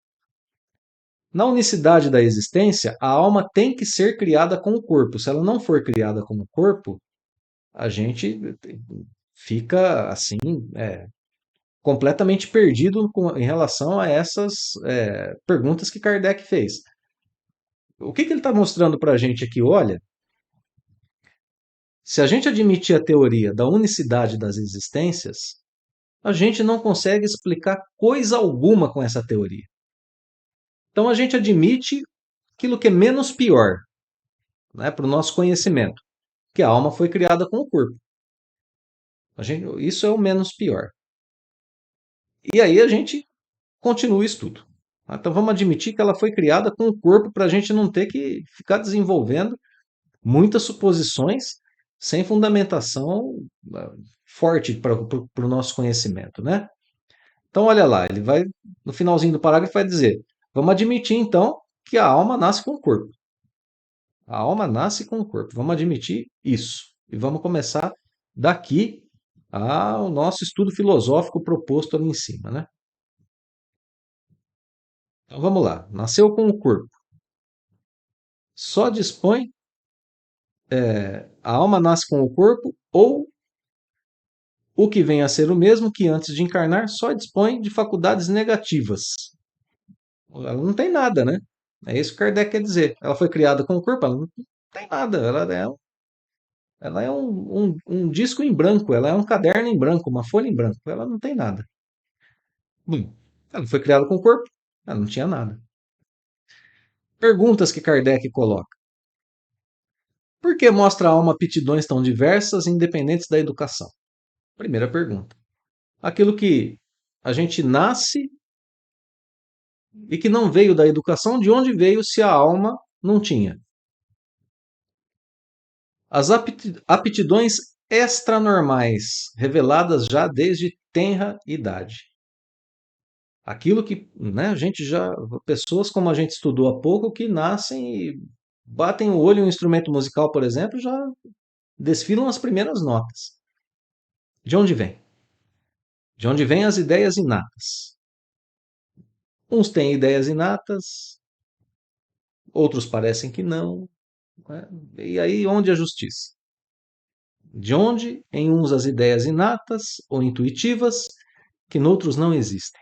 Na unicidade da existência, a alma tem que ser criada com o corpo. Se ela não for criada com o corpo, a gente fica assim, completamente perdido em relação a essas perguntas que Kardec fez. O que ele está mostrando para a gente aqui? Olha, se a gente admitir a teoria da unicidade das existências, a gente não consegue explicar coisa alguma com essa teoria. Então a gente admite aquilo que é menos pior, né, para o nosso conhecimento, que a alma foi criada com o corpo. Isso é o menos pior. E aí a gente continua o estudo. Então vamos admitir que ela foi criada com o corpo para a gente não ter que ficar desenvolvendo muitas suposições sem fundamentação forte para o nosso conhecimento, né? Então olha lá, ele vai no finalzinho do parágrafo vai dizer: vamos admitir então que a alma nasce com o corpo. A alma nasce com o corpo. Vamos admitir isso e vamos começar daqui ao nosso estudo filosófico proposto ali em cima, né? Então vamos lá. Nasceu com o corpo. Só dispõe a alma nasce com o corpo ou o que vem a ser o mesmo que antes de encarnar só dispõe de faculdades negativas. Ela não tem nada, né? É isso que Kardec quer dizer. Ela foi criada com o corpo, ela não tem nada. Ela é um disco em branco, ela é um caderno em branco, uma folha em branco. Ela não tem nada. Ela foi criada com o corpo, ela não tinha nada. Perguntas que Kardec coloca. Por que mostra a alma aptidões tão diversas, independentes da educação? Primeira pergunta. Aquilo que a gente nasce e que não veio da educação, de onde veio se a alma não tinha? As aptidões extranormais, reveladas já desde tenra idade. Aquilo que, né, a gente já, pessoas como a gente estudou há pouco, que nascem e batem o olho em um instrumento musical, por exemplo, já desfilam as primeiras notas. De onde vem? De onde vêm as ideias inatas? Uns têm ideias inatas, outros parecem que não. Né? E aí, onde a justiça? De onde, em uns, as ideias inatas ou intuitivas, que noutros não existem?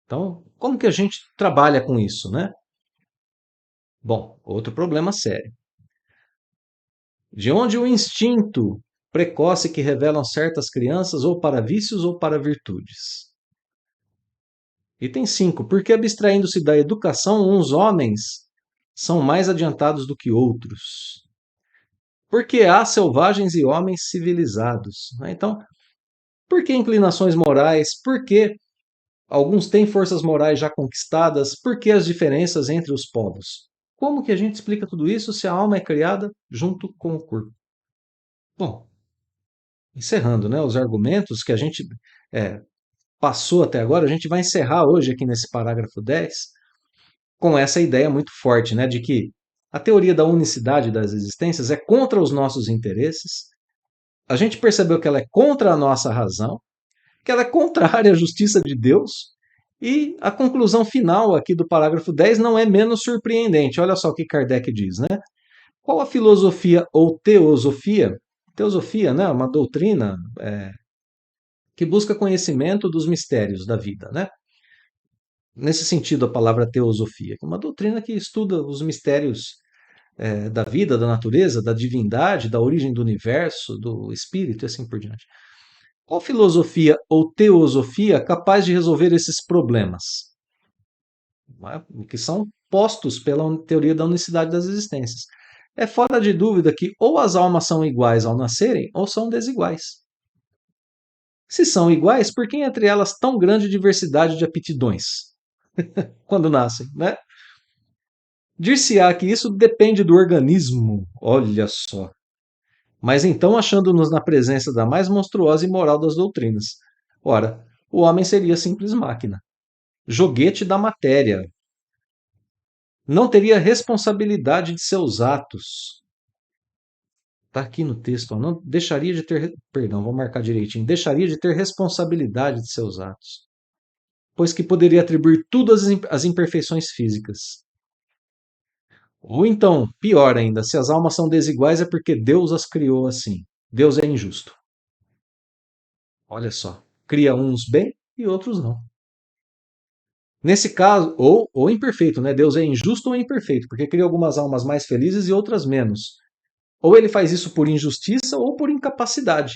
Então, como que a gente trabalha com isso, né? Bom, outro problema sério. De onde o instinto precoce que revelam certas crianças ou para vícios ou para virtudes? Item 5. Porque abstraindo-se da educação, uns homens são mais adiantados do que outros? Porque há selvagens e homens civilizados. Né? Então, por que inclinações morais? Por que alguns têm forças morais já conquistadas? Por que as diferenças entre os povos? Como que a gente explica tudo isso se a alma é criada junto com o corpo? Bom, encerrando, né, os argumentos que a gente é, passou até agora, a gente vai encerrar hoje aqui nesse parágrafo 10 com essa ideia muito forte, né, de que a teoria da unicidade das existências é contra os nossos interesses. A gente percebeu que ela é contra a nossa razão, que ela é contrária à justiça de Deus, e a conclusão final aqui do parágrafo 10 não é menos surpreendente. Olha só o que Kardec diz, né? Qual a filosofia ou teosofia? Teosofia, né, uma doutrina que busca conhecimento dos mistérios da vida, né? Nesse sentido, a palavra teosofia, que é uma doutrina que estuda os mistérios da vida, da natureza, da divindade, da origem do universo, do espírito e assim por diante. Qual filosofia ou teosofia capaz de resolver esses problemas, né, que são postos pela teoria da unicidade das existências? É fora de dúvida que ou as almas são iguais ao nascerem ou são desiguais. Se são iguais, por que entre elas tão grande diversidade de aptidões quando nascem, né? Dir-se-á que isso depende do organismo, olha só. Mas então achando-nos na presença da mais monstruosa e imoral das doutrinas. Ora, o homem seria simples máquina, joguete da matéria, não teria responsabilidade de seus atos. Está aqui no texto, ó, não deixaria de ter, perdão, vou marcar direitinho, deixaria de ter responsabilidade de seus atos, pois que poderia atribuir tudo às imperfeições físicas. Ou então, pior ainda, se as almas são desiguais é porque Deus as criou assim. Deus é injusto. Olha só, cria uns bem e outros não. Nesse caso, ou imperfeito, né? Deus é injusto ou imperfeito, porque cria algumas almas mais felizes e outras menos. Ou ele faz isso por injustiça ou por incapacidade.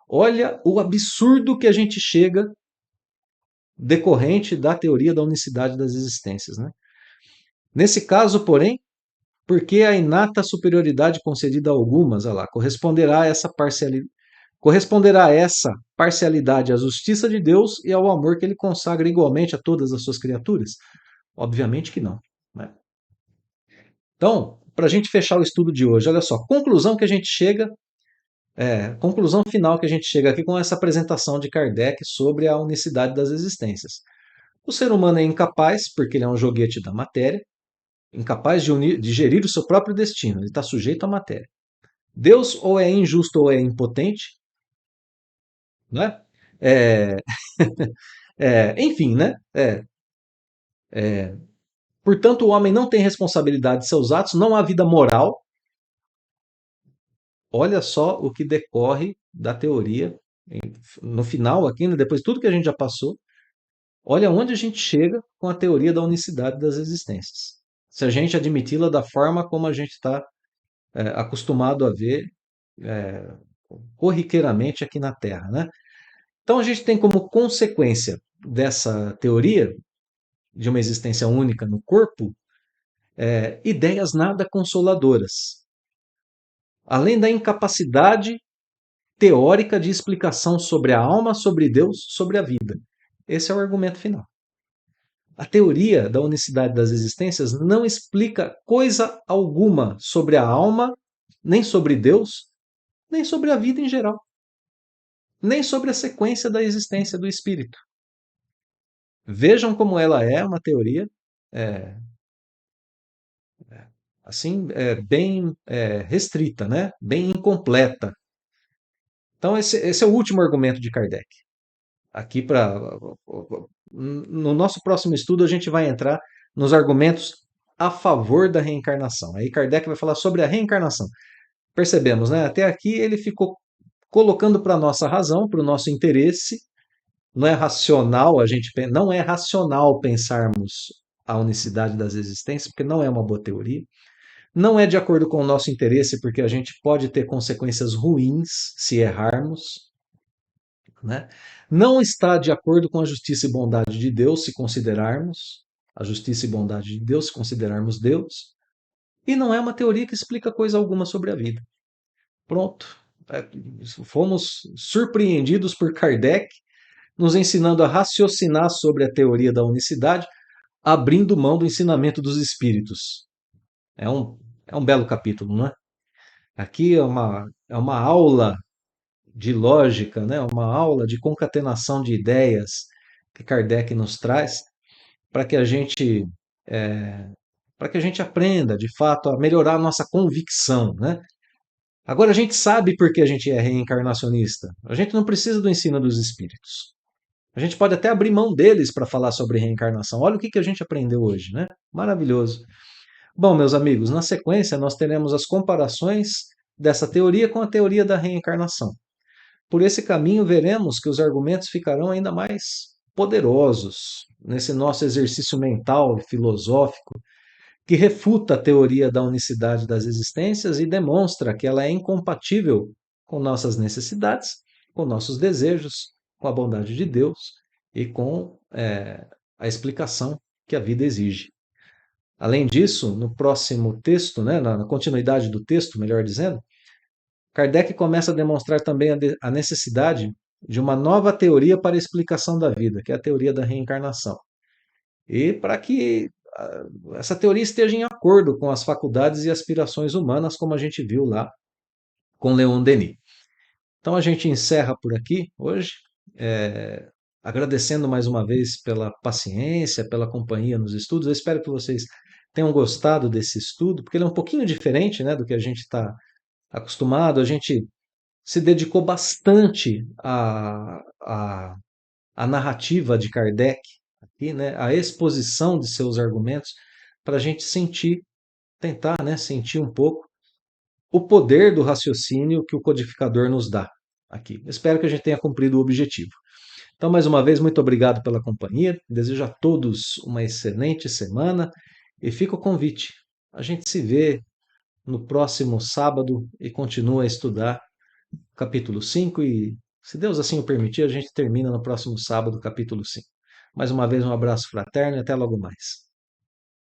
Olha o absurdo que a gente chega decorrente da teoria da unicidade das existências, né? Nesse caso, porém, porque a inata superioridade concedida a algumas, olha lá, corresponderá a essa parcialidade à justiça de Deus e ao amor que ele consagra igualmente a todas as suas criaturas? Obviamente que não, né? Então, para a gente fechar o estudo de hoje, olha só, conclusão final que a gente chega aqui com essa apresentação de Kardec sobre a unicidade das existências. O ser humano é incapaz, porque ele é um joguete da matéria, incapaz de gerir o seu próprio destino, ele está sujeito à matéria. Deus ou é injusto ou é impotente, né? É, enfim, né? Portanto, o homem não tem responsabilidade de seus atos, não há vida moral. Olha só o que decorre da teoria. No final, aqui, né, depois de tudo que a gente já passou, olha onde a gente chega com a teoria da unicidade das existências. Se a gente admiti-la da forma como a gente está acostumado a ver é, corriqueiramente aqui na Terra, né? Então a gente tem como consequência dessa teoria de uma existência única no corpo ideias nada consoladoras, além da incapacidade teórica de explicação sobre a alma, sobre Deus, sobre a vida. Esse é o argumento final. A teoria da unicidade das existências não explica coisa alguma sobre a alma, nem sobre Deus, nem sobre a vida em geral, nem sobre a sequência da existência do espírito. Vejam como ela é uma teoria é, assim bem restrita, né? Bem incompleta. Então esse é o último argumento de Kardec. Aqui para no nosso próximo estudo a gente vai entrar nos argumentos a favor da reencarnação. Aí Kardec vai falar sobre a reencarnação. Percebemos, né? Até aqui ele ficou colocando para a nossa razão, para o nosso interesse. Não é racional pensarmos a unicidade das existências, porque não é uma boa teoria. Não é de acordo com o nosso interesse, porque a gente pode ter consequências ruins se errarmos, né? Não está de acordo com a justiça e bondade de Deus se considerarmos a justiça e bondade de Deus, se considerarmos Deus. E não é uma teoria que explica coisa alguma sobre a vida. Pronto. Fomos surpreendidos por Kardec, nos ensinando a raciocinar sobre a teoria da unicidade, abrindo mão do ensinamento dos espíritos. É um belo capítulo, não é? Aqui é uma aula de lógica, né? Uma aula de concatenação de ideias que Kardec nos traz para que a gente para que a gente aprenda, de fato, a melhorar a nossa convicção, né? Agora a gente sabe por que a gente é reencarnacionista. A gente não precisa do ensino dos espíritos. A gente pode até abrir mão deles para falar sobre reencarnação. Olha o que a gente aprendeu hoje, né? Maravilhoso. Bom, meus amigos, na sequência nós teremos as comparações dessa teoria com a teoria da reencarnação. Por esse caminho, veremos que os argumentos ficarão ainda mais poderosos nesse nosso exercício mental e filosófico que refuta a teoria da unicidade das existências e demonstra que ela é incompatível com nossas necessidades, com nossos desejos, com a bondade de Deus e com a explicação que a vida exige. Além disso, no próximo texto, né, na continuidade do texto, melhor dizendo, Kardec começa a demonstrar também a necessidade de uma nova teoria para a explicação da vida, que é a teoria da reencarnação. E para que essa teoria esteja em acordo com as faculdades e aspirações humanas, como a gente viu lá com Leon Denis. Então a gente encerra por aqui hoje, é, agradecendo mais uma vez pela paciência, pela companhia nos estudos. Eu espero que vocês tenham gostado desse estudo, porque ele é um pouquinho diferente, né, do que a gente está acostumado. A gente se dedicou bastante à narrativa de Kardec, aqui, né, à exposição de seus argumentos, para a gente sentir, tentar, né, sentir um pouco o poder do raciocínio que o codificador nos dá aqui. Espero que a gente tenha cumprido o objetivo. Então, mais uma vez, muito obrigado pela companhia. Desejo a todos uma excelente semana e fica o convite. A gente se vê no próximo sábado e continua a estudar o capítulo 5 e, se Deus assim o permitir, a gente termina no próximo sábado o capítulo 5. Mais uma vez, um abraço fraterno e até logo mais.